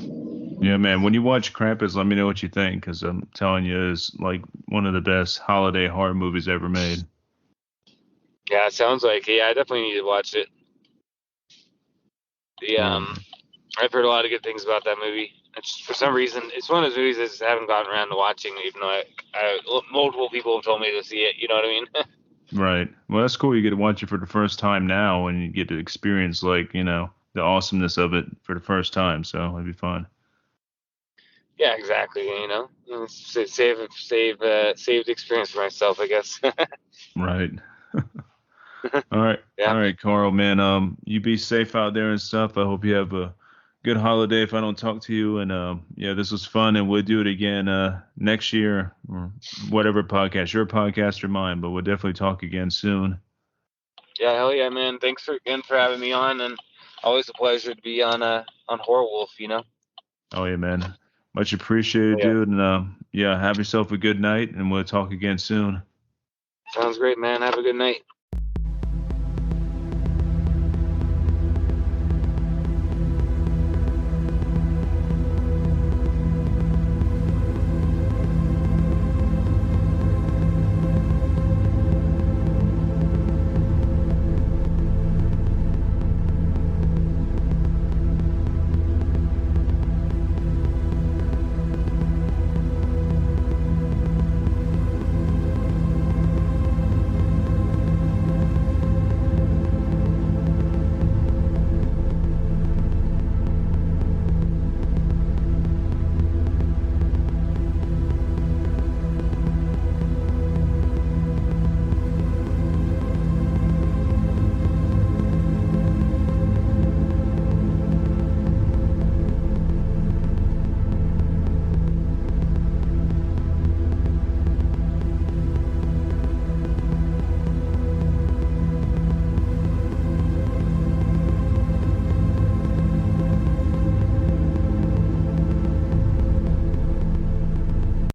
yeah, man, when you watch Krampus, let me know what you think, because I'm telling you, it's like one of the best holiday horror movies ever made. yeah, it sounds like, yeah, I definitely need to watch it. I've heard a lot of good things about that movie. It's, for some reason, it's one of those movies I just haven't gotten around to watching, even though multiple people have told me to see it. You know what I mean? Right. Well, that's cool. You get to watch it for the first time now, and you get to experience, like, the awesomeness of it for the first time. So it'd be fun. Yeah, exactly. Save the experience for myself, I guess. Right. All right. Yeah. All right, Carl, man. You be safe out there and stuff. I hope you have a good holiday if I don't talk to you. And yeah, this was fun, and we'll do it again next year or whatever podcast, your podcast or mine, but we'll definitely talk again soon. Yeah, hell yeah, man. Thanks again for having me on, and always a pleasure to be on Horror Wolf, Oh yeah, man. Much appreciated, Yeah. dude. And yeah, have yourself a good night, and we'll talk again soon. Sounds great, man. Have a good night.